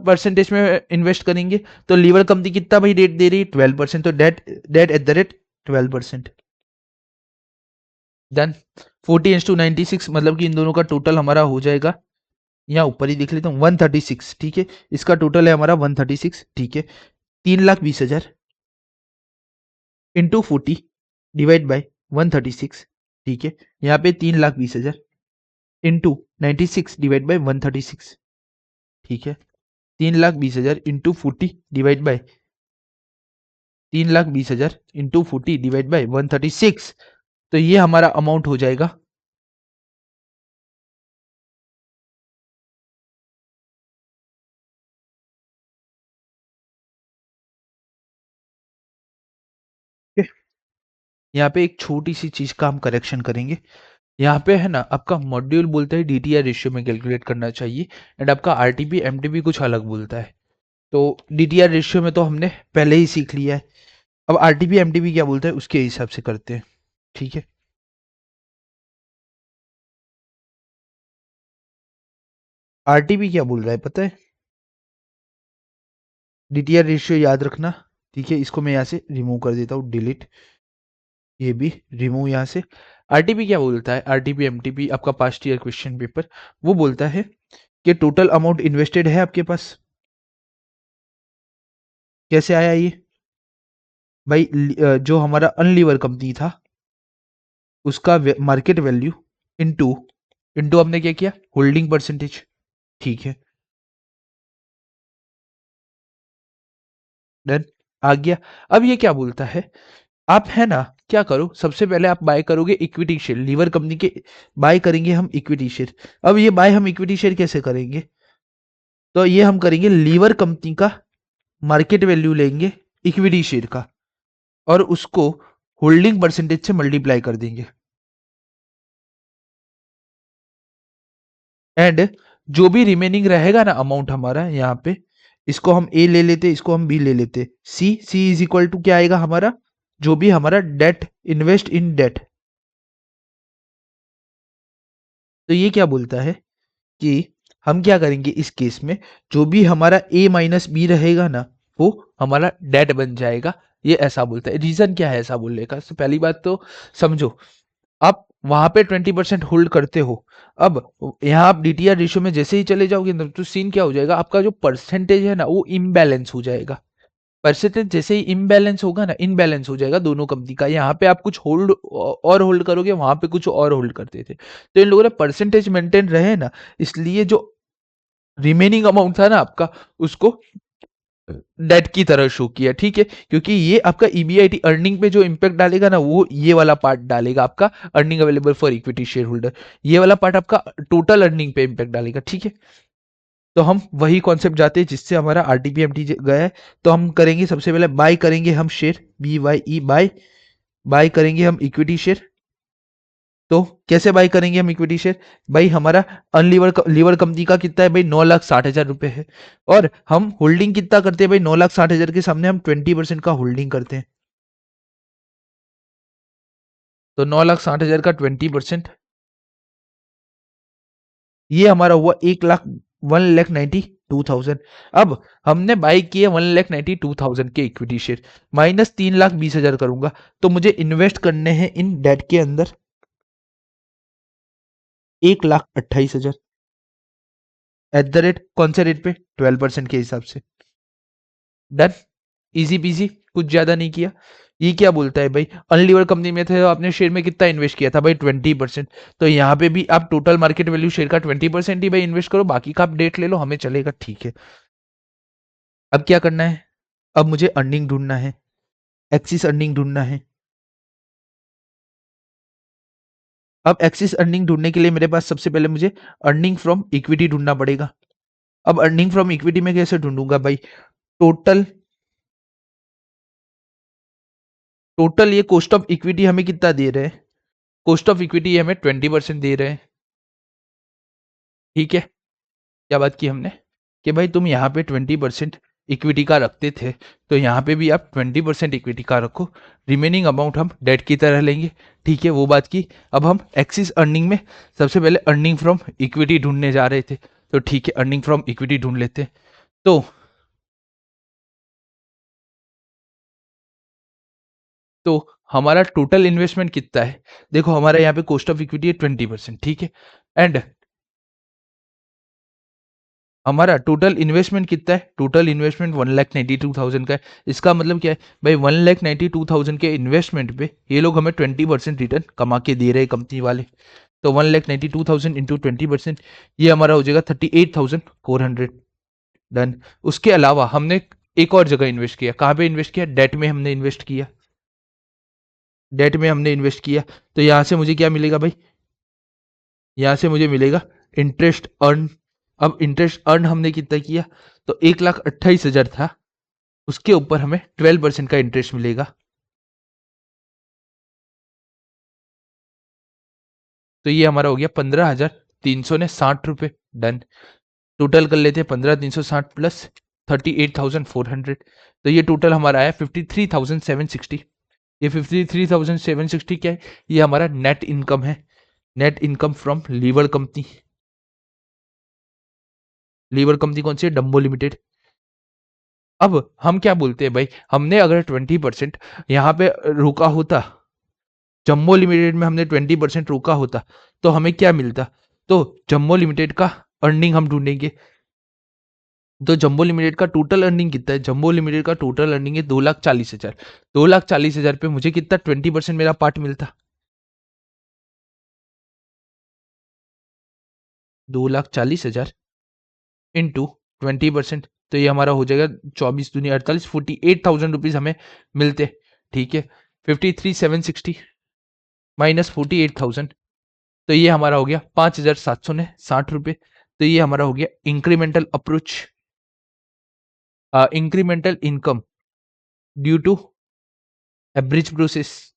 परसेंटेज में इन्वेस्ट करेंगे? तो लीवर कंपनी कितना भाई डेट दे रही है? 12%। तो debt debt at the rate 12%। Then 40 × 96, मतलब कि इन दोनों का टोटल हमारा हो जाएगा, यहाँ ऊपर ही देख लेता हूँ, 136। ठीक है, इसका टोटल है हमारा 136। ठीक है, 3,20,000 इंटू 40 डिवाइड बाई 136। ठीक है, यहाँ पे 3,20,000 इंटू 96 डिवाइड बाई 136। ठीक है, 3,20,000 into 40 divide by 3,20,000 into 40 divide by 136। तो ये हमारा अमाउंट हो जाएगा। यहाँ पे एक छोटी सी चीज का हम करेक्शन करेंगे। यहाँ पे है ना, आपका मॉड्यूल बोलता है डीटीआर रेशियो में कैलकुलेट करना चाहिए, एंड आपका आरटीपी एमटीपी कुछ अलग बोलता है। तो डीटीआर रेशियो में तो हमने पहले ही सीख लिया है। अब आरटीपी एमटीपी क्या बोलता है उसके हिसाब से करते हैं। ठीक है, आरटीपी क्या बोल रहा है पता है? डीटीआर रेशियो याद रखना। ठीक है, इसको मैं यहाँ से रिमूव कर देता हूँ, डिलीट। ये भी रिमूव यहाँ से। आरटीपी क्या बोलता है? आरटीपी एमटीपी आपका पास्ट ईयर क्वेश्चन पेपर, वो बोलता है कि टोटल अमाउंट इन्वेस्टेड है आपके पास। कैसे आया ये भाई? जो हमारा अनलीवर कंपनी था उसका मार्केट वैल्यू इनटू इनटू हमने क्या किया? Holding percentage. ठीक है, डन, आ गया। अब ये क्या बोलता है? आप है ना क्या करो, सबसे पहले आप बाय करोगे इक्विटी शेयर लीवर कंपनी के। बाय करेंगे हम इक्विटी शेयर। अब ये बाय हम इक्विटी शेयर कैसे करेंगे? तो ये हम करेंगे लीवर कंपनी का मार्केट वैल्यू लेंगे इक्विटी शेयर का, और उसको होल्डिंग परसेंटेज से मल्टीप्लाई कर देंगे। एंड जो भी रिमेनिंग रहेगा ना अमाउंट हमारा यहाँ पे, इसको हम ए ले लेते, इसको हम बी ले लेते। सी सी इज इक्वल टू क्या आएगा हमारा? जो भी हमारा डेट, इन्वेस्ट इन डेट। तो ये क्या बोलता है कि हम क्या करेंगे इस केस में? जो भी हमारा ए माइनस बी रहेगा ना वो हमारा डेट बन जाएगा। ये ऐसा बोलता है। रीजन क्या है ऐसा बोलने का? तो पहली बात तो समझो, आप वहां पे 20% होल्ड करते हो। अब यहाँ आप डीटीआर रेशियो में जैसे ही चले जाओगे ना, तो सीन क्या हो जाएगा, आपका जो परसेंटेज है ना वो इम्बैलेंस हो जाएगा। परसेंटेज जैसे ही इम्बैलेंस होगा ना, इनबैलेंस हो जाएगा दोनों कंपनी का। यहाँ पे आप कुछ होल्ड और होल्ड करोगे, वहां पे कुछ और होल्ड करते थे, तो इन लोगों ने परसेंटेज मेंटेन रहे ना, इसलिए जो रिमेनिंग अमाउंट था ना आपका, उसको डेट की तरह शो किया। ठीक है, क्योंकि ये आपका ईबीआईटी अर्निंग पे जो इम्पैक्ट डालेगा ना, वो ये वाला पार्ट डालेगा, आपका earning available for equity share holder. ये वाला पार्ट आपका टोटल अर्निंग पे इम्पैक्ट डालेगा। ठीक है, तो हम वही कॉन्सेप्ट जाते हैं जिससे हमारा आरटीपीएमटी गया है। तो हम करेंगे, सबसे पहले बाय करेंगे हम शेयर, BYE बाय। बाय करेंगे हम इक्विटी शेयर। तो कैसे बाय करेंगे हम इक्विटी शेयर? भाई हमारा अनलीवर लीवर कंपनी का कितना है भाई, 9,60,000 रुपए है। और हम होल्डिंग कितना करते हैं भाई, 9,60,000 के सामने हम 20% का होल्डिंग करते हैं। तो 9,60,000 का 20%, ये हमारा हुआ 1,92,000। अब हमने बाई किए 1,92,000 के इक्विटी शेयर, माइनस 3,20,000 करूंगा, तो मुझे इन्वेस्ट करने हैं इन डेट के अंदर 1,28,000 एट द रेट, कौन से रेट पे, 12% के हिसाब से। डन, इजी पीजी, कुछ ज्यादा नहीं किया। ये क्या बोलता है भाई, अनलीवर कंपनी में थे तो आपने शेयर में कितना इन्वेस्ट किया था भाई, 20%। तो यहाँ पे भी आप टोटल मार्केट वैल्यू शेयर का 20% ही भाई इन्वेस्ट करो, बाकी का आप डेट ले लो, हमें चलेगा। ठीक है, अब क्या करना है, अब मुझे अर्निंग ढूंढना है, एक्सिस अर्निंग ढूंढना है। अब एक्सिस अर्निंग ढूंढने के लिए मेरे पास सबसे पहले मुझे अर्निंग फ्रॉम इक्विटी ढूंढना पड़ेगा। अब अर्निंग फ्रॉम इक्विटी में कैसे ढूंढूंगा भाई, टोटल टोटल ये कॉस्ट ऑफ इक्विटी हमें कितना दे रहे हैं, कॉस्ट ऑफ इक्विटी हमें 20% दे रहे हैं। ठीक है, क्या बात की हमने कि भाई तुम यहाँ पे 20% इक्विटी का रखते थे, तो यहाँ पे भी आप 20% इक्विटी का रखो, रिमेनिंग अमाउंट हम डेट की तरह लेंगे। ठीक है, वो बात की। अब हम एक्सिस अर्निंग में सबसे पहले अर्निंग फ्रॉम इक्विटी ढूंढने जा रहे थे, तो ठीक है, अर्निंग फ्रॉम इक्विटी ढूंढ लेते हैं। तो तो हमारा टोटल इन्वेस्टमेंट कितना है, देखो हमारा यहाँ पे कॉस्ट ऑफ इक्विटी है 20%। ठीक है, एंड हमारा टोटल इन्वेस्टमेंट कितना है, टोटल इन्वेस्टमेंट 1,92,000 का है। इसका मतलब क्या है भाई, 1,92,000 के इन्वेस्टमेंट पे ये लोग हमें 20% रिटर्न कमा के दे रहे हैं कंपनी वाले। तो 1,92,000 इंटू 20%, ये हमारा हो जाएगा 38,400। डन। उसके अलावा हमने एक और जगह इन्वेस्ट किया, कहाँ पे इन्वेस्ट किया, डेट में हमने इन्वेस्ट किया, डेट में हमने इन्वेस्ट किया। तो यहाँ से मुझे क्या मिलेगा भाई, यहाँ से मुझे मिलेगा इंटरेस्ट अर्न। अब इंटरेस्ट अर्न हमने कितना किया, तो 1,28,000 था, उसके ऊपर हमें 12% का इंटरेस्ट मिलेगा। तो ये हमारा हो गया 15,360 रुपये। डन। टोटल कर लेते हैं, 15,360 प्लस 38,400, तो ये टोटल हमारा आया 53,760। ये 53,760 क्या है, ये हमारा नेट इनकम है, net income from liver company. Lever company कौन सी है, डम्बो लिमिटेड। अब हम क्या बोलते हैं भाई, हमने अगर 20% यहाँ पे रोका होता, जम्बो लिमिटेड में हमने 20% रोका होता, तो हमें क्या मिलता। तो जम्बो लिमिटेड का अर्निंग हम ढूंढेंगे। तो जम्बो लिमिटेड का टोटल अर्निंग कितना है, जम्बो लिमिटेड का टोटल अर्निंग है 2,40,000। 2,40,000 पे मुझे कितना 20% मेरा पार्ट मिलता, 2,40,000 इंटू 20%, तो ये हमारा हो जाएगा 24 दूनी 48, 48,000 रुपीज हमें मिलते। ठीक है, 53,760 माइनस 48,000, तो ये हमारा हो गया 5,760 रुपये। तो ये हमारा हो गया incremental approach, incremental income due to average process.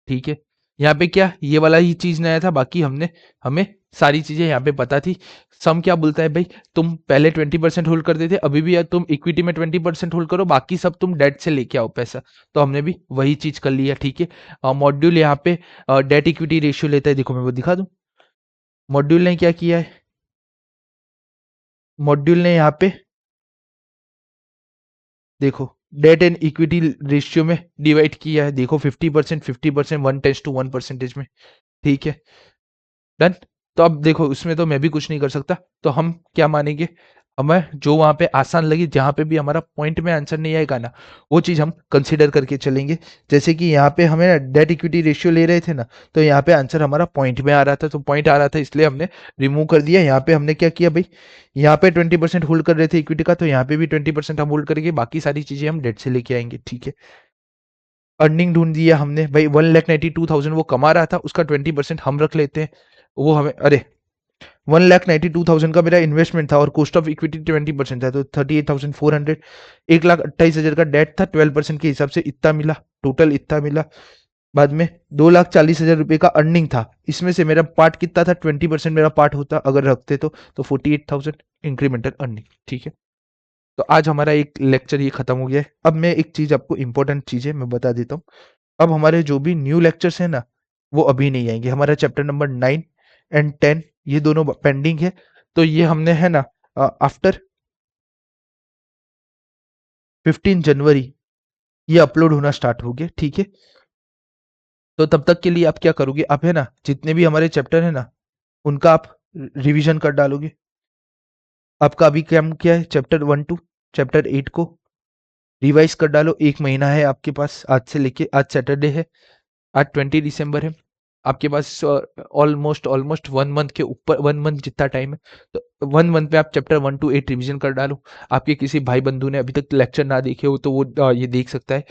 ठीक है, यहाँ पे क्या ये वाला ही चीज नया था, बाकी हमने हमें सारी चीजें यहाँ पे पता थी। सम क्या बोलता है भाई, तुम पहले 20% होल्ड करते थे, अभी भी तुम इक्विटी में 20% होल्ड करो, बाकी सब तुम डेट से लेके आओ पैसा। तो हमने भी वही चीज कर लिया। ठीक है, मॉड्यूल यहाँ पे डेट इक्विटी रेशियो लेता है, देखो मैं वो दिखा दूं। मॉड्यूल ने क्या किया है, मॉड्यूल ने यहाँ पे देखो डेट एंड इक्विटी रेशियो में डिवाइड किया है, देखो 50%, 50%, 1:1 में, ठीक है, डन। तो अब देखो उसमें तो मैं भी कुछ नहीं कर सकता, तो हम क्या मानेंगे, हमें जो वहां पे आसान लगी, जहां पे भी हमारा पॉइंट में आंसर नहीं आएगा ना, वो चीज हम कंसिडर करके चलेंगे। जैसे कि यहाँ पे हमें डेट इक्विटी रेशियो ले रहे थे ना, तो यहाँ पे आंसर हमारा पॉइंट में आ रहा था, तो पॉइंट आ रहा था इसलिए हमने रिमूव कर दिया। यहाँ पे हमने क्या किया भाई, यहाँ पे 20% होल्ड कर रहे थे इक्विटी का, तो यहाँ पे भी 20% हम होल्ड करेंगे, बाकी सारी चीजें हम डेट से लेके आएंगे, ठीक है। अर्निंग ढूंढ दिया हमने भाई, 1,92,000 वो कमा रहा था, उसका 20% हम रख लेते हैं। वो हमें, अरे 1,92,000 का मेरा इन्वेस्टमेंट था और कॉस्ट ऑफ इक्विटी 20% था, तो 38,400, 1,28,000 का डेट था, 12% के हिसाब से इतना मिला, टोटल इतना मिला। बाद में 2,40,000 रुपए का अर्निंग था, इसमें से मेरा पार्ट कितना था, 20% मेरा पार्ट होता अगर रखते तो 48,000 इंक्रीमेंटल अर्निंग, ठीक है। तो आज हमारा एक लेक्चर ये खत्म हो गया है। अब मैं एक चीज आपको इंपॉर्टेंट चीज है मैं बता देता हूँ। अब हमारे जो भी न्यू लेक्चर्स है ना, वो अभी नहीं आएंगे। हमारा चैप्टर नंबर 9 एंड 10 ये दोनों पेंडिंग है, तो ये हमने है ना आफ्टर 15 जनवरी ये अपलोड होना स्टार्ट हो गया, ठीक है। तो तब तक के लिए आप क्या करोगे, आप है ना जितने भी हमारे चैप्टर है ना, उनका आप रिवीजन कर डालोगे। आपका अभी क्या क्या है, चैप्टर 1 to चैप्टर 8 को रिवाइज कर डालो। एक महीना है आपके पास, आज से लेके, आज सैटरडे है, आज 20 दिसंबर है, आपके पास ऑलमोस्ट ऑलमोस्ट 1 मंथ के ऊपर, 1 मंथ जितना टाइम है, तो 1 मंथ में आप चैप्टर 1 to 8 रिवीजन कर डालो। आपके किसी भाई बंधु ने अभी तक लेक्चर ना देखे हो तो वो ये देख सकता है,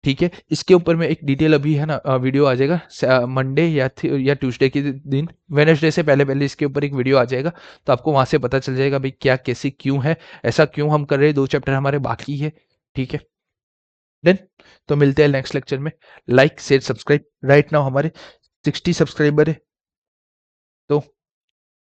ठीक है। इसके ऊपर में एक डिटेल अभी है ना वीडियो आ जाएगा मंडे या ट्यूसडे के दिन, वेडनेसडे से पहले पहले इसके ऊपर एक वीडियो आ जाएगा, तो आपको वहां से पता चल जाएगा भाई क्या कैसे क्यों है, ऐसा क्यों हम कर रहे हैं, 2 चैप्टर हमारे बाकी है, ठीक है। देन तो मिलते हैं नेक्स्ट लेक्चर में। Like share subscribe, right now हमारे 60 सब्सक्राइबर है, तो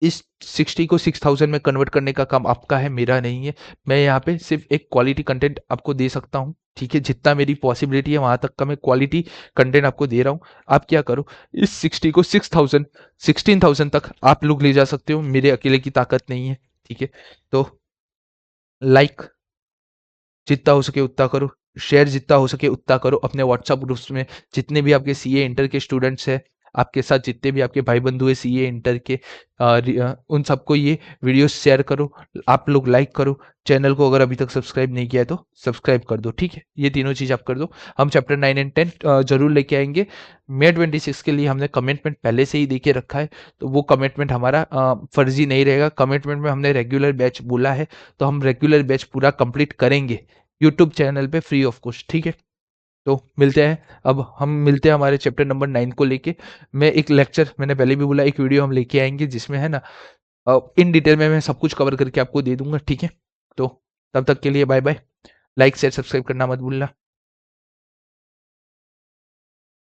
इस 60 को 6,000 में कन्वर्ट करने का काम आपका है, मेरा नहीं है। मैं यहाँ पे सिर्फ एक क्वालिटी कंटेंट आपको दे सकता हूँ, ठीक है। जितना मेरी पॉसिबिलिटी है वहां तक का मैं क्वालिटी कंटेंट आपको दे रहा हूँ। आप क्या करो, इस 60 को 6,000 16,000 तक आप लोग ले जा सकते हो, मेरे अकेले की ताकत नहीं है, ठीक है। तो लाइक जितना हो सके उतना करो, शेयर जितना हो सके उतना करो अपने व्हाट्सएप ग्रुप्स में। जितने भी आपके सीए इंटर के स्टूडेंट्स हैं, आपके साथ जितने भी आपके भाई बंधु है सीए इंटर के, उन सबको ये वीडियो शेयर करो, आप लोग लाइक करो। चैनल को अगर अभी तक सब्सक्राइब नहीं किया है तो सब्सक्राइब कर दो, ठीक है। ये तीनों चीज आप कर दो। हम चैप्टर 9 एंड 10 जरूर लेके आएंगे। मे 26 के लिए हमने कमिटमेंट पहले से ही दे के रखा है, तो वो कमिटमेंट हमारा फर्जी नहीं रहेगा। कमिटमेंट में हमने रेगुलर बैच बोला है, तो हम रेगुलर बैच पूरा कंप्लीट करेंगे यूट्यूब चैनल पे फ्री ऑफ कॉस्ट, ठीक है। तो मिलते हैं, अब हम मिलते हैं हमारे चैप्टर नंबर 9 को लेके। मैं एक लेक्चर, मैंने पहले भी बोला, एक वीडियो हम लेके आएंगे जिसमें है ना इन डिटेल में मैं सब कुछ कवर करके आपको दे दूंगा, ठीक है। तो तब तक के लिए bye bye. Like share subscribe करना मत भूलना।